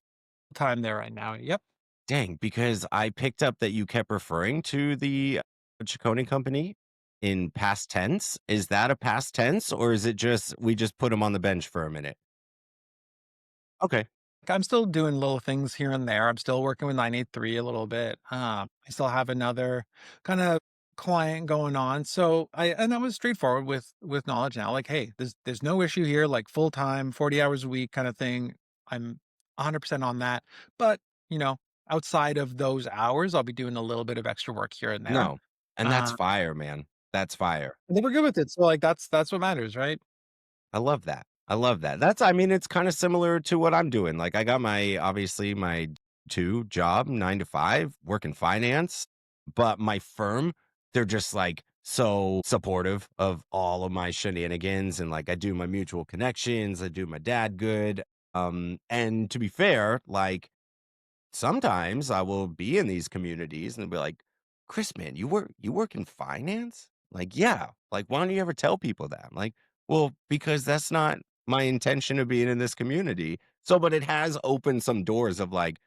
Speaker 2: time there right now. Yep.
Speaker 1: Dang, because I picked up that you kept referring to the Ciccone company in past tense. Is that a past tense or is it just we just put them on the bench for a minute? Okay.
Speaker 2: I'm still doing little things here and there. I'm still working with 983 a little bit. I still have another kind of client going on. So I was straightforward with knowledge now. Like, hey, there's no issue here, like full time, 40 hours a week kind of thing. I'm 100% on that. But, you know, outside of those hours, I'll be doing a little bit of extra work here and there.
Speaker 1: No. And that's
Speaker 2: Uh,
Speaker 1: fire, man. That's fire.
Speaker 2: and they were good with it. So like that's what matters, right?
Speaker 1: I love that. I love that. That's I mean, it's kinda similar to what I'm doing. Like, I got my obviously, my 2 job, 9 to 5, work in finance, but my firm, they're just, like, so supportive of all of my shenanigans, and, like, I do my mutual connections, I do my dad good, and to be fair, like, sometimes I will be in these communities and they'll be like, "Chris, man, you work in finance?" Like, "Yeah." Like, "Why don't you ever tell people that?" I'm like, "Well, because that's not my intention of being in this community." So, but it has opened some doors of like,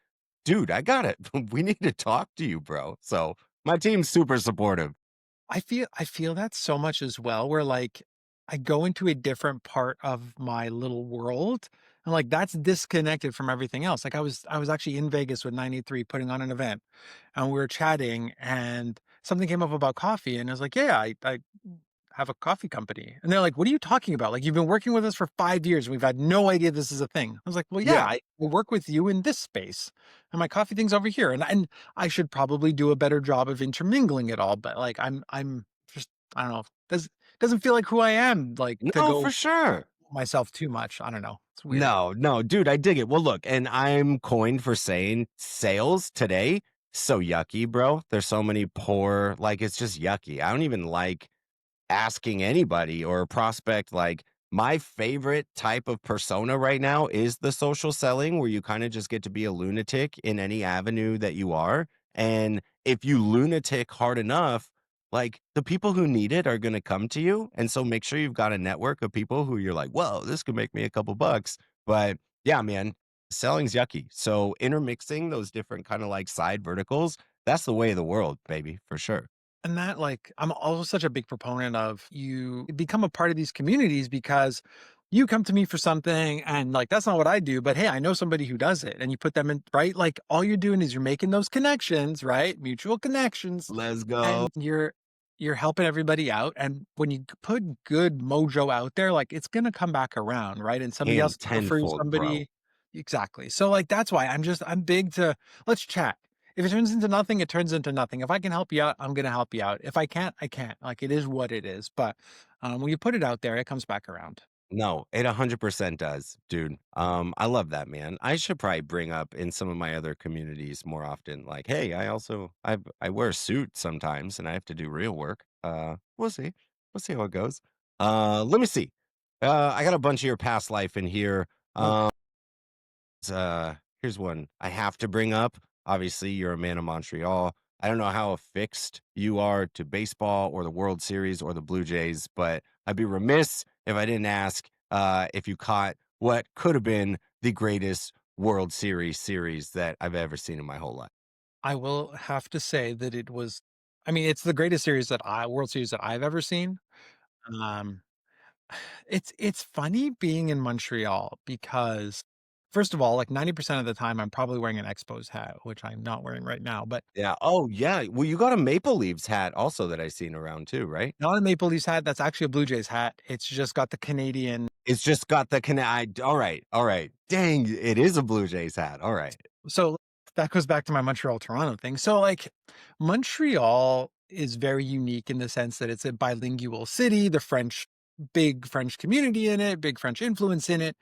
Speaker 1: "Dude, I got it. We need to talk to you, bro." So, my team's super supportive.
Speaker 2: I feel that so much as well, where like I go into a different part of my little world and like that's disconnected from everything else. Like I was actually in Vegas with 93 putting on an event and we were chatting and something came up about coffee and I was like, yeah, I have a coffee company. And they're like, what are you talking about? Like, you've been working with us for 5 years and we've had no idea this is a thing. I was like, well, yeah,
Speaker 1: Yeah.
Speaker 2: I work with you in this space and my coffee thing's over here. And I should probably do a better job of intermingling it all. But like, I'm just, I don't know. Doesn't feel like who I am, like to
Speaker 1: No,
Speaker 2: go
Speaker 1: for sure.
Speaker 2: myself too much. I don't know. It's weird.
Speaker 1: No, no, dude, I dig it. Well, look, and I'm coined for saying sales today, so yucky, bro. There's so many poor, like, it's just yucky. I don't even like asking anybody or a prospect like my favorite type of persona right now is the social selling where you kind of just get to be a lunatic in any avenue that you are. And if you lunatic hard enough, like the people who need it are going to come to you. And so make sure you've got a network of people who you're like, whoa, this could make me a couple bucks. But yeah, man, selling's yucky. So intermixing those different kind of like side verticals, that's the way of the world, baby, for sure.
Speaker 2: And that, like, I'm also such a big proponent of you become a part of these communities because you come to me for something and like that's not what I do, but hey, I know somebody who does it and you put them in, right? Like all you're doing is you're making those connections, right? Mutual connections,
Speaker 1: Let's go.
Speaker 2: and you're helping everybody out. And when you put good mojo out there, like it's gonna come back around, right? And somebody else
Speaker 1: And
Speaker 2: will refer you
Speaker 1: tenfold, bro.
Speaker 2: somebody. Exactly. So like that's why I'm big to let's chat. If it turns into nothing, it turns into nothing. If I can help you out, I'm gonna help you out. If I can't, I can't. Like it is what it is. But when you put it out there, it comes back around.
Speaker 1: No, it 100% does, dude. I love that, man. I should probably bring up in some of my other communities more often, like, hey, I wear a suit sometimes and I have to do real work. We'll see. We'll see how it goes. Let me see. I got a bunch of your past life in here.
Speaker 2: Okay.
Speaker 1: Here's one I have to bring up. Obviously, you're a man of Montreal. I don't know how affixed you are to baseball or the World Series or the Blue Jays, but I'd be remiss if I didn't ask if you caught what could have been the greatest World series that I've ever seen in my whole life.
Speaker 2: I will have to say that it was. I mean, it's the greatest series that I World Series that I've ever seen. Um, it's funny being in Montreal because, first of all, like 90% of the time, I'm probably wearing an Expos hat, which I'm not wearing right now. But
Speaker 1: Yeah. Oh, yeah. Well, you got a Maple Leafs hat also that I've seen around too, right?
Speaker 2: not a Maple Leafs hat. That's actually a Blue Jays hat. It's just got the Canadian.
Speaker 1: It's just got the all right. All right. Dang, it is a Blue Jays hat. All right.
Speaker 2: So that goes back to my Montreal Toronto thing. So like Montreal is very unique in the sense that it's a bilingual city, the French big French community in it, big French influence in it.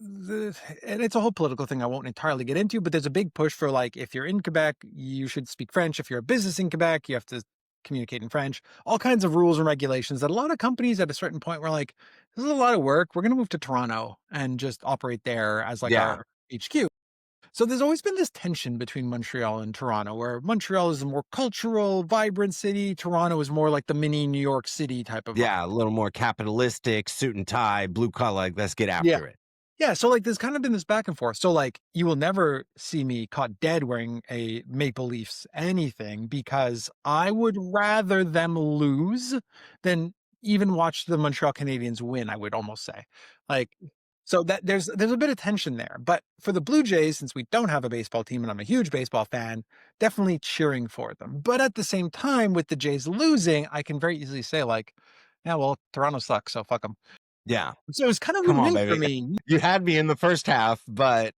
Speaker 2: And it's a whole political thing I won't entirely get into, but there's a big push for like if you're in Quebec, you should speak French. If you're a business in Quebec, you have to communicate in French. All kinds of rules and regulations that a lot of companies at a certain point were like, this is a lot of work. We're going to move to Toronto and just operate there as like
Speaker 1: Yeah.
Speaker 2: our HQ. So there's always been this tension between Montreal and Toronto, where Montreal is a more cultural, vibrant city. Toronto is more like the mini New York City type of vibe.
Speaker 1: Yeah, a little more capitalistic, suit and tie, blue collar, like, let's get
Speaker 2: Yeah.
Speaker 1: after it.
Speaker 2: Yeah, so, like, there's kind of been this back and forth. So, like, you will never see me caught dead wearing a Maple Leafs anything because I would rather them lose than even watch the Montreal Canadiens win, I would almost say. Like, so that there's a bit of tension there. But for the Blue Jays, since we don't have a baseball team and I'm a huge baseball fan, definitely cheering for them. But at the same time, with the Jays losing, I can very easily say, like, yeah, well, Toronto sucks, so fuck them.
Speaker 1: Yeah.
Speaker 2: So it's kind of
Speaker 1: Come on,
Speaker 2: win-win for
Speaker 1: baby.
Speaker 2: me.
Speaker 1: You had me in the first half, but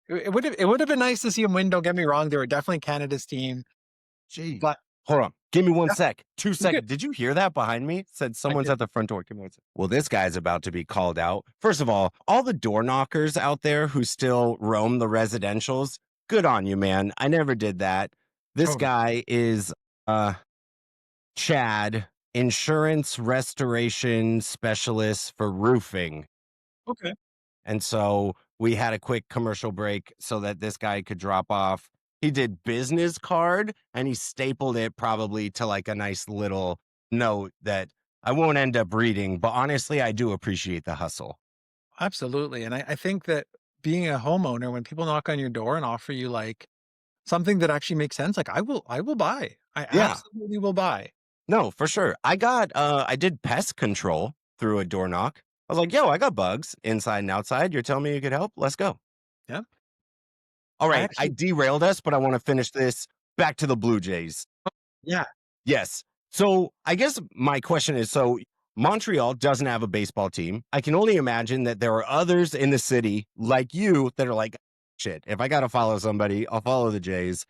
Speaker 2: It would have been nice to see him win, don't get me wrong, they were definitely Canada's team,
Speaker 1: gee.
Speaker 2: but
Speaker 1: Hold on. Give me 1
Speaker 2: yeah,
Speaker 1: sec. 2
Speaker 2: you're good.
Speaker 1: seconds. Did you hear that behind me? Said
Speaker 2: I
Speaker 1: someone's
Speaker 2: did.
Speaker 1: at the front door. Give me 1 sec. Well, this guy's about to be called out. First of all the door knockers out there who still roam the residentials, good on you, man. I never did that. This
Speaker 2: Totally.
Speaker 1: guy is uh Chad, insurance restoration specialist for roofing.
Speaker 2: Okay.
Speaker 1: And so we had a quick commercial break so that this guy could drop off. He did business card and he stapled it probably to like a nice little note that I won't end up reading, but honestly, I do appreciate the hustle.
Speaker 2: Absolutely, and I think that being a homeowner, when people knock on your door and offer you, like, something that actually makes sense, like, I will buy. I
Speaker 1: Yeah,
Speaker 2: absolutely will buy.
Speaker 1: no, for sure. I did pest control through a door knock. I was like, yo, I got bugs inside and outside. You're telling me you could help? Let's go.
Speaker 2: Yeah.
Speaker 1: All
Speaker 2: I
Speaker 1: right. I
Speaker 2: actually
Speaker 1: derailed us, but I want to finish this back to the Blue Jays.
Speaker 2: yeah.
Speaker 1: Yes. So I guess my question is so Montreal doesn't have a baseball team. I can only imagine that there are others in the city like you that are like, shit, if I got to follow somebody, I'll follow the Jays.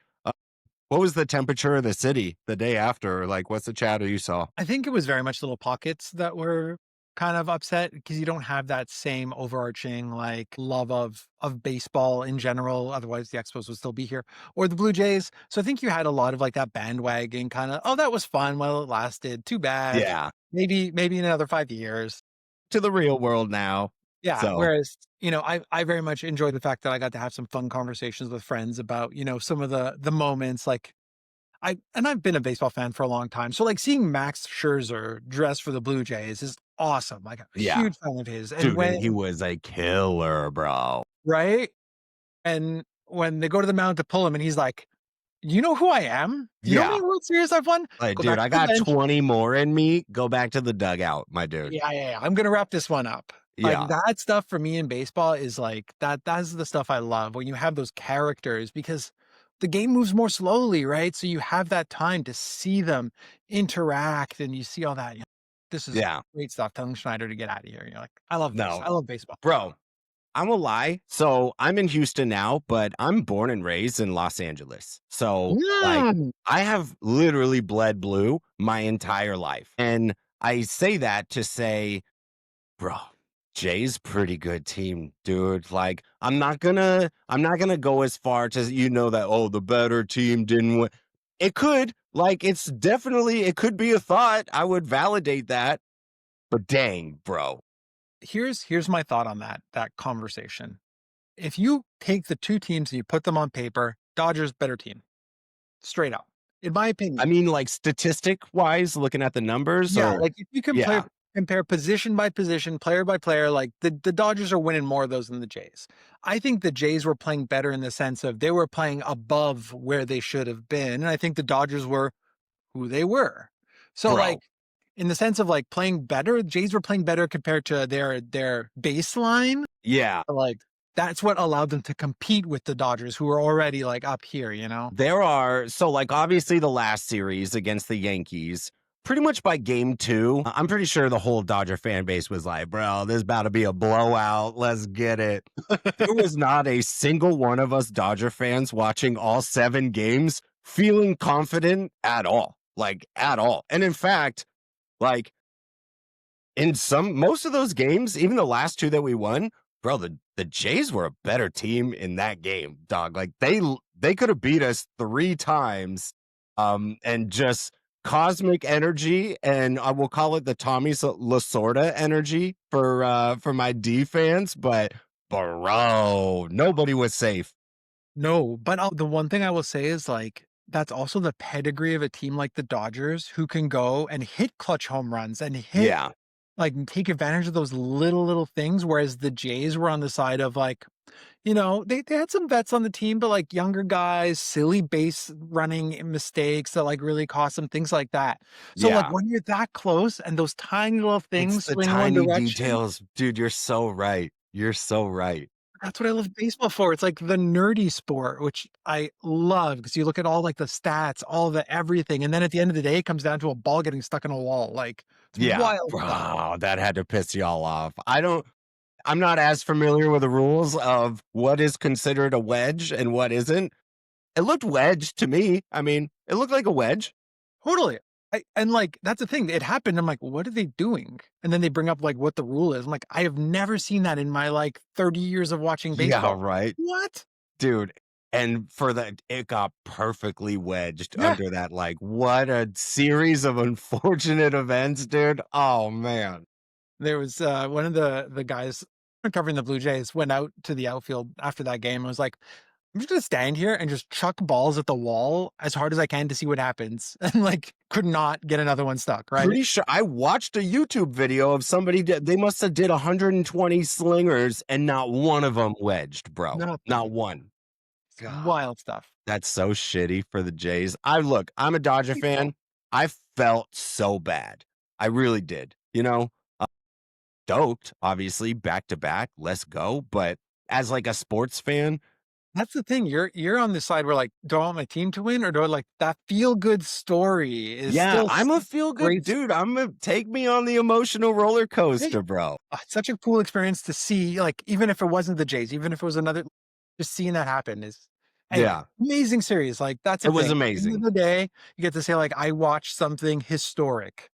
Speaker 1: What was the temperature of the city the day after? Like, what's the chatter you saw?
Speaker 2: I think it was very much little pockets that were kind of upset because you don't have that same overarching like love of baseball in general. Otherwise, the Expos would still be here or the Blue Jays. So I think you had a lot of like that bandwagon kind of. Oh, that was fun while it lasted. Too bad.
Speaker 1: Yeah.
Speaker 2: Maybe in another 5 years.
Speaker 1: To the real world now.
Speaker 2: Yeah.
Speaker 1: So,
Speaker 2: Whereas I very much enjoyed the fact that I got to have some fun conversations with friends about some of the moments like I've been a baseball fan for a long time, so, like, seeing Max Scherzer dress for the Blue Jays is awesome, like, a
Speaker 1: yeah.
Speaker 2: huge fan of his, and
Speaker 1: Dude, and he
Speaker 2: when
Speaker 1: was a killer, bro.
Speaker 2: right? And when they go to the mound to pull him and he's like, You know who I am? Do you know how many
Speaker 1: Yeah.
Speaker 2: World Series I've won?
Speaker 1: Like,
Speaker 2: Go
Speaker 1: dude,
Speaker 2: back to
Speaker 1: I
Speaker 2: the
Speaker 1: got
Speaker 2: bench.
Speaker 1: 20 more in me. Go back to the dugout, my dude.
Speaker 2: Yeah. I'm gonna wrap this one up. Like,
Speaker 1: Yeah.
Speaker 2: that stuff for me in baseball is like that's the stuff I love when you have those characters because the game moves more slowly, right? So you have that time to see them interact and you see all that. This is
Speaker 1: Yeah.
Speaker 2: great stuff. Telling Schneider to get out of here. You're like, I love this.
Speaker 1: No,
Speaker 2: I love baseball.
Speaker 1: bro, I'm a lie. So I'm in Houston now, but I'm born and raised in Los Angeles. So, like,
Speaker 2: Mm.
Speaker 1: I have literally bled blue my entire life. And I say that to say, bro, Jay's pretty good team, dude. Like, I'm not gonna go as far to that, oh, the better team didn't win. It could, like, it could be a thought. I would validate that. But dang, bro.
Speaker 2: Here's my thought on that conversation. If you take the two teams and you put them on paper, Dodgers better team, straight up, in my
Speaker 1: I
Speaker 2: opinion.
Speaker 1: mean, like, statistic wise, looking at the numbers
Speaker 2: Yeah,
Speaker 1: or
Speaker 2: like if you
Speaker 1: yeah,
Speaker 2: compare position by position, player by player, like the Dodgers are winning more of those than the Jays. I think the Jays were playing better in the sense of they were playing above where they should have been, and I think the Dodgers were who they were. So like
Speaker 1: bro.
Speaker 2: in the sense of like playing better, Jays were playing better compared to their baseline.
Speaker 1: Yeah.
Speaker 2: Like that's what allowed them to compete with the Dodgers, who were already like up here, you know?
Speaker 1: Like, obviously, the last series against the Yankees, pretty much by game 2, I'm pretty sure the whole Dodger fan base was like, "Bro, this about to be a blowout. Let's get it." There was not a single one of us Dodger fans watching all 7 games feeling confident at all, like, at all. And in fact, like, in most of those games, even the last 2 that we won, bro, the Jays were a better team in that game, dog. Like they could have beat us 3 times, and just cosmic energy, and I will call it the Tommy Lasorda energy for my D fans, but bro, nobody was safe.
Speaker 2: No, but the one thing I will say is like that's also the pedigree of a team like the Dodgers who can go and hit clutch home runs and hit
Speaker 1: Yeah,
Speaker 2: like take advantage of those little things. Whereas the Jays were on the side of like, they had some vets on the team, but like younger guys, silly base running mistakes that like really cost them, things like that. So like
Speaker 1: yeah.
Speaker 2: when you're that close and those tiny little
Speaker 1: It's
Speaker 2: things
Speaker 1: the
Speaker 2: swing one
Speaker 1: tiny
Speaker 2: direction,
Speaker 1: details, dude. You're so right. You're so right.
Speaker 2: that's what I love baseball for. It's like the nerdy sport, which I love because you look at all like the stats, all the everything. And then at the end of the day, it comes down to a ball getting stuck in a wall. Like it's
Speaker 1: Yeah,
Speaker 2: wild stuff.
Speaker 1: bro, that had to piss y'all off. I'm not as familiar with the rules of what is considered a wedge and what isn't. It looked wedge to me. I mean, it looked like a wedge.
Speaker 2: Totally. And like that's the thing. It happened. I'm like, what are they doing? And then they bring up like what the rule is. I'm like, I have never seen that in my like 30 years of watching
Speaker 1: Yeah,
Speaker 2: baseball.
Speaker 1: right.
Speaker 2: What?
Speaker 1: Dude, and for that, it got perfectly wedged
Speaker 2: Yeah.
Speaker 1: under that. Like, what a series of unfortunate events, dude. Oh, man.
Speaker 2: There was one of the guys covering the Blue Jays went out to the outfield after that game and was like, I'm just gonna stand here and just chuck balls at the wall as hard as I can to see what happens. And like could not get another one stuck, right?
Speaker 1: Pretty sure I watched a YouTube video of somebody, they must have did 120 slingers and not one of them wedged, bro. Not
Speaker 2: Nothing.
Speaker 1: one.
Speaker 2: It's
Speaker 1: God.
Speaker 2: wild stuff.
Speaker 1: That's so shitty for the Jays. I'm a Dodger
Speaker 2: Baseball.
Speaker 1: fan. I felt so bad. I really did. Uh, Stoked, obviously, back to back. Let's go. But as like a sports fan,
Speaker 2: That's the thing. You're on the side where like, do I want my team to win or do I like that feel good story is
Speaker 1: yeah,
Speaker 2: still
Speaker 1: I'm a feel good
Speaker 2: great.
Speaker 1: dude. Take me on the emotional roller
Speaker 2: Hey,
Speaker 1: coaster, bro.
Speaker 2: it's such a cool experience to see, like, even if it wasn't the Jays, even if it was another, just seeing that happen is anyway,
Speaker 1: Yeah,
Speaker 2: amazing series. Like that's
Speaker 1: it
Speaker 2: the
Speaker 1: was
Speaker 2: thing. At the end of
Speaker 1: amazing.
Speaker 2: the day, you get to say, like, I watched something historic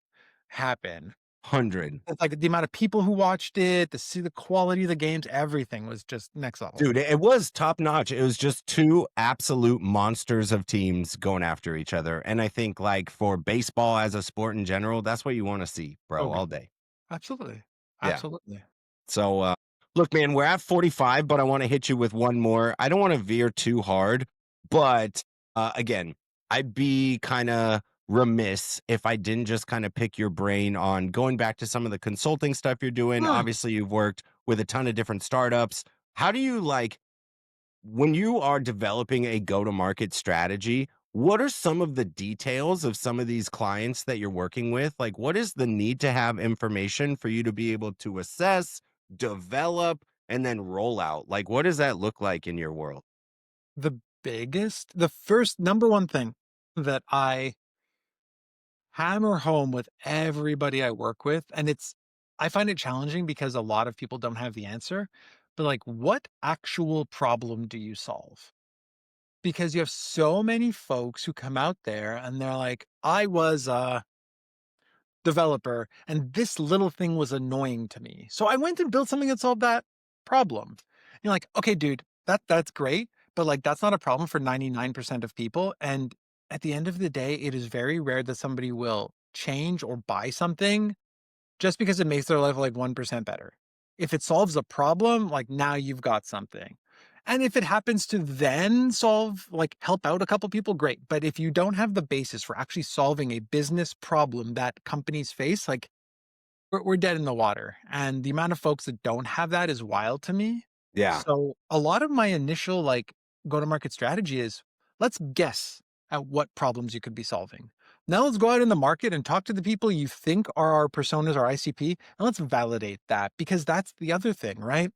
Speaker 2: happen.
Speaker 1: 100.
Speaker 2: It's like the amount of people who watched it, to see the quality of the games, everything was just next level.
Speaker 1: Dude, it was top notch. It was just 2 absolute monsters of teams going after each other. And I think, like, for baseball as a sport in general, that's what you want to see, bro,
Speaker 2: Totally.
Speaker 1: all day.
Speaker 2: Absolutely.
Speaker 1: Yeah.
Speaker 2: Absolutely.
Speaker 1: So, look, man, we're at 45, but I want to hit you with one more. I don't want to veer too hard, but again, I'd be kind of remiss if I didn't just kind of pick your brain on going back to some of the consulting stuff you're doing.
Speaker 2: Mm.
Speaker 1: Obviously, you've worked with a ton of different startups. How do you like when you are developing a go to market strategy? what are some of the details of some of these clients that you're working with? Like, what is the need to have information for you to be able to assess, develop, and then roll out? Like, what does that look like in your world?
Speaker 2: The first number one thing that I hammer home with everybody I work with, and I find it challenging because a lot of people don't have the answer, but like, what actual problem do you solve? Because you have so many folks who come out there and they're like, I was a developer and this little thing was annoying to me. So I went and built something that solved that problem. You're like, okay, dude, that's great, but like that's not a problem for 99% of people. And at the end of the day, it is very rare that somebody will change or buy something just because it makes their life like 1% better. If it solves a problem, like now you've got something. And if it happens to then help out a couple people, great. But if you don't have the basis for actually solving a business problem that companies face, like we're dead in the water. And the amount of folks that don't have that is wild to me.
Speaker 1: Yeah.
Speaker 2: So a lot of my initial go to market strategy is let's guess at what problems you could be solving. Now let's go out in the market and talk to the people you think are our personas or ICP, and let's validate that because that's the other thing, right?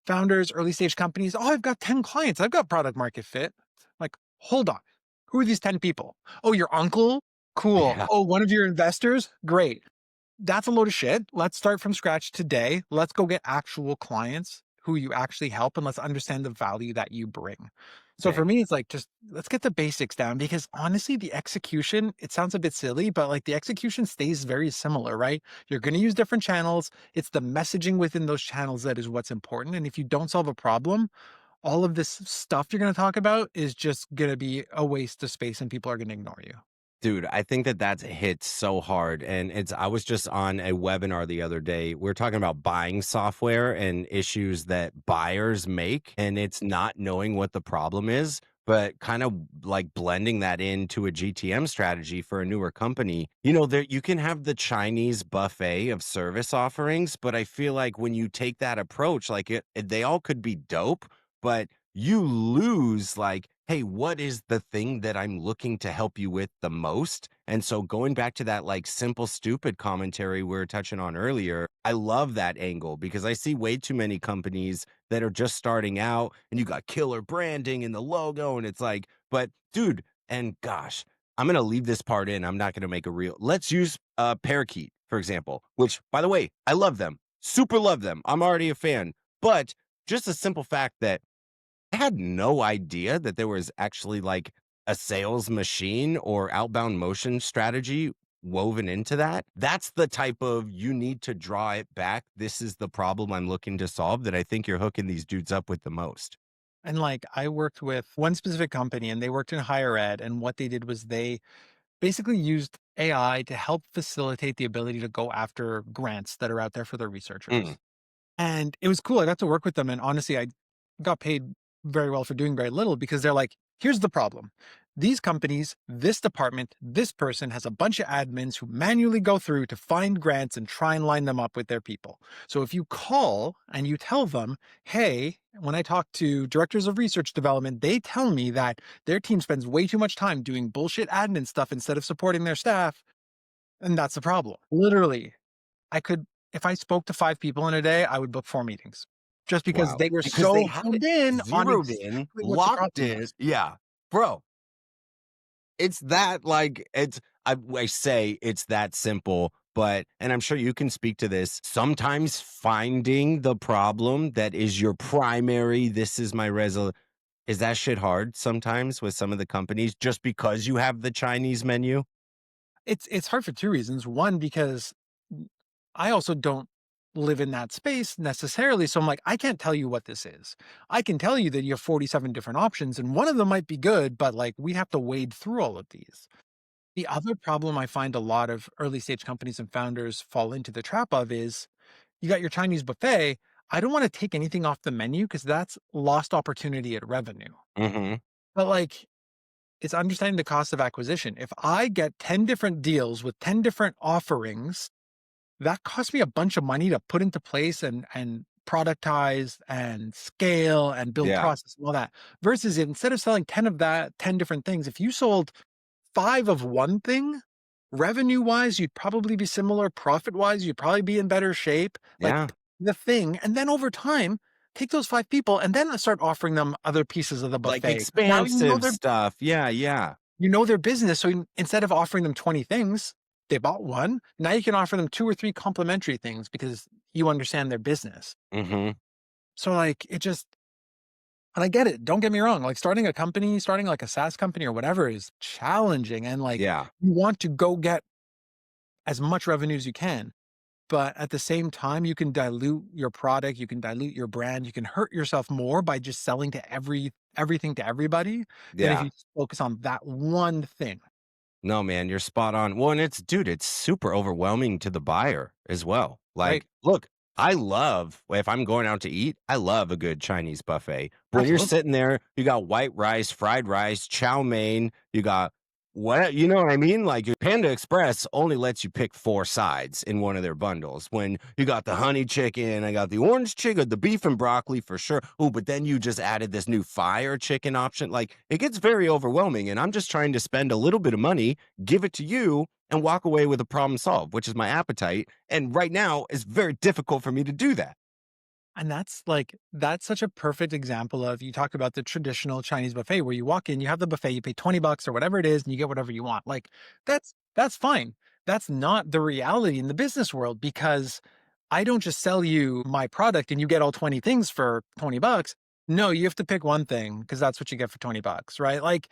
Speaker 2: Founders, early stage companies, oh, I've got 10 clients. I've got product market fit. Like, hold on. Who are these 10 people? Oh, your uncle? Cool.
Speaker 1: Yeah.
Speaker 2: Oh, one of your investors? Great. That's a load of shit. Let's start from scratch today. Let's go get actual clients who you actually help and let's understand the value that you bring. So for
Speaker 1: Dang.
Speaker 2: me, it's like just let's get the basics down because honestly, the execution, it sounds a bit silly, but like the execution stays very similar, right? You're going to use different channels. It's the messaging within those channels that is what's important. And if you don't solve a problem, all of this stuff you're going to talk about is just going to be a waste of space and people are going to ignore you.
Speaker 1: Dude, I think that that's hit so hard. And I was just on a webinar the other day. We are talking about buying software and issues that buyers make. And it's not knowing what the problem is, but kind of like blending that into a GTM strategy for a newer company. You know, there you can have the Chinese buffet of service offerings, but I feel like when you take that approach, like they all could be dope, but you lose like, hey, what is the thing that I'm looking to help you with the most? And so going back to that like simple stupid commentary we were touching on earlier, I love that angle because I see way too many companies that are just starting out and you got killer branding and the logo and it's like, but dude, and gosh, I'm going to leave this part in. I'm not going to make a real. Let's use Parakeet for example, which by the way, I love them. Super love them. I'm already a fan. But just a simple fact that I had no idea that there was actually like a sales machine or outbound motion strategy woven into that. That's the type of you need to draw it back. This is the problem I'm looking to solve that I think you're hooking these dudes up with the most.
Speaker 2: And like I worked with one specific company and they worked in higher ed. And what they did was they basically used AI to help facilitate the ability to go after grants that are out there for their
Speaker 1: Mm,
Speaker 2: researchers. And it was cool. I got to work with them. And honestly, I got paid very well for doing very little because they're like, here's the problem. These companies, this department, this person has a bunch of admins who manually go through to find grants and try and line them up with their people. So if you call and you tell them, hey, when I talk to directors of research development, they tell me that their team spends way too much time doing bullshit admin stuff instead of supporting their staff. And that's the problem. Literally, I could if I spoke to 5 people in a day, I would book 4 meetings just because
Speaker 1: wow.
Speaker 2: they were
Speaker 1: Because they
Speaker 2: so
Speaker 1: had it
Speaker 2: honed in on
Speaker 1: zeroed in,
Speaker 2: exactly what the
Speaker 1: locked
Speaker 2: problem
Speaker 1: in.
Speaker 2: was.
Speaker 1: Yeah. Bro, it's that like I say it's that simple, but and I'm sure you can speak to this. Sometimes finding the problem that is your primary, this is my result. Is that shit hard sometimes with some of the companies just because you have the Chinese menu?
Speaker 2: It's hard for 2 reasons. One, because n I also don't live in that space necessarily, so I'm like, "I can't tell you what this is. I can tell you that you have 47 different options, and one of them might be good, but, like, we have to wade through all of these." The other problem I find a lot of early stage companies and founders fall into the trap of is, you got your Chinese buffet, I don't wanna take anything off the menu because that's lost opportunity at revenue.
Speaker 1: Mhm.
Speaker 2: But, like, it's understanding the cost of acquisition. If I get 10 different deals with 10 different offerings, that costs me a bunch of money to put into place and productize and scale and build
Speaker 1: Yeah.
Speaker 2: process and all that. Versus instead of selling 10 of that, 10 different things, if you sold 5 of one thing, revenue-wise, you'd probably be similar, profit-wise, you'd probably be in better shape, like,
Speaker 1: Yeah.
Speaker 2: the thing, and then over time, take those 5 people and then start offering them other pieces of the
Speaker 1: Like
Speaker 2: buffet. Now
Speaker 1: expansive stuff. Yeah. Yeah.
Speaker 2: you know their business, so instead of offering them 20 things, they bought 1, now you can offer them 2 or 3 complementary things because you understand their business.
Speaker 1: Hmm.
Speaker 2: So, like, it just and I get it, don't get me wrong, like, starting a company, starting, like, a SaaS company or whatever is challenging, and, like,
Speaker 1: Yeah.
Speaker 2: you want to go get as much revenue as you can. But at the same time, you can dilute your product, you can dilute your brand, you can hurt yourself more by just selling to everything to everybody than if
Speaker 1: Yeah.
Speaker 2: you just focus on that one thing,
Speaker 1: No, man, you're spot on. Well, and it's super overwhelming to the buyer as well.
Speaker 2: right?
Speaker 1: Like, look, I love if I'm going out to eat, I love a good Chinese buffet. But when you're
Speaker 2: Absolutely.
Speaker 1: sitting there, you got white rice, chow mein, you got what, you know what I mean? Like your Panda Express only lets you pick 4 sides in one of their bundles. When you got the honey chicken, I got the orange chicken, the beef and broccoli for sure. Oh, but then you just added this new fire chicken option. Like it gets very overwhelming. And I'm just trying to spend a little bit of money, give it to you, and walk away with a problem solved, which is my appetite. And right now, it's very difficult for me to do that.
Speaker 2: And that's such a perfect example of you talk about the traditional Chinese buffet where you walk in, you have the buffet, you pay 20 bucks or whatever it is, and you get whatever you want. Like that's fine. That's not the reality in the business world because I don't just sell you my product and you get all 20 things for 20 bucks. No, you have to pick one thing because that's what you get for 20 bucks, right? Like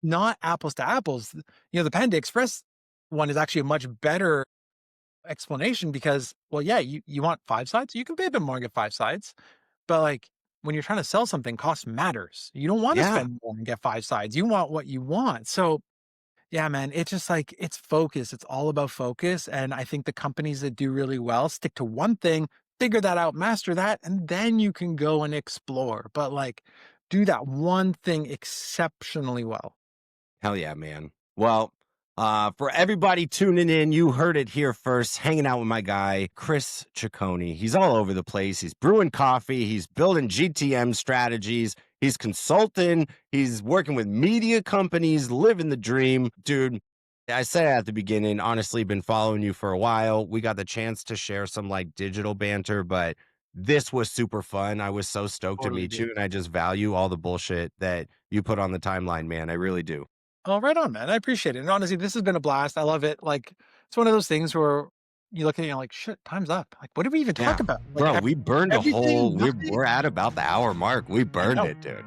Speaker 2: not apples to apples. The Panda Express one is actually a much better explanation because, well, yeah, you want 5 sides? You can pay a bit more and get 5 sides. But, like, when you're trying to sell something, cost matters. You don't wanna
Speaker 1: Yeah.
Speaker 2: spend more and get 5 sides. You want what you want. So, yeah, man, it's just like it's focus. It's all about focus, and I think the companies that do really well stick to one thing, figure that out, master that, and then you can go and explore. But, like, do that one thing exceptionally well.
Speaker 1: Hell yeah, man. Well, for everybody tuning in, you heard it here first, hanging out with my guy, Chris Cicconi. He's all over the place. He's brewing coffee, he's building GTM strategies, he's consulting, he's working with media companies, living the dream. Dude, I said at the beginning, honestly, been following you for a while. We got the chance to share some like digital banter, but this was super fun. I was so stoked to
Speaker 2: Totally,
Speaker 1: meet you,
Speaker 2: dude.
Speaker 1: and I just value all the bullshit that you put on the timeline, man. I really do.
Speaker 2: Oh, right on, man. I appreciate it. And honestly, this has been a blast. I love it. Like, it's one of those things where you look at it and you're like, shit, time's up. Like, what did we even talk
Speaker 1: Yeah.
Speaker 2: about? Like,
Speaker 1: Bro, we burned a whole
Speaker 2: everything,
Speaker 1: we're
Speaker 2: nothing.
Speaker 1: at about the hour mark. We
Speaker 2: I
Speaker 1: burned
Speaker 2: know.
Speaker 1: it, dude.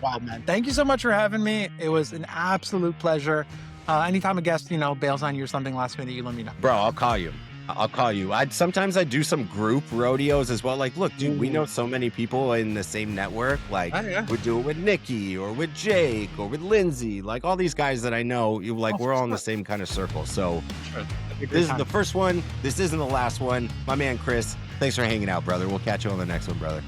Speaker 2: Wow, man. Thank you so much for having me. It was an absolute pleasure. Anytime a guest, bails on you or something last minute, you let me know.
Speaker 1: Bro, I'll call you. I'll call you. I do some group rodeos as well. Like, look, dude, we
Speaker 2: Ooh.
Speaker 1: know so many people in the same network. Like,
Speaker 2: Oh, yeah.
Speaker 1: we do it with Nikki or with Jake or with Lindsay. Like all these guys that I know, you
Speaker 2: Oh,
Speaker 1: like we're
Speaker 2: for
Speaker 1: all in the
Speaker 2: sure.
Speaker 1: same kind of circle. So
Speaker 2: For sure. That'd be a great
Speaker 1: this is
Speaker 2: time.
Speaker 1: the first one. This isn't the last one. My man Chris, thanks for hanging out, brother. We'll catch you on the next one, brother.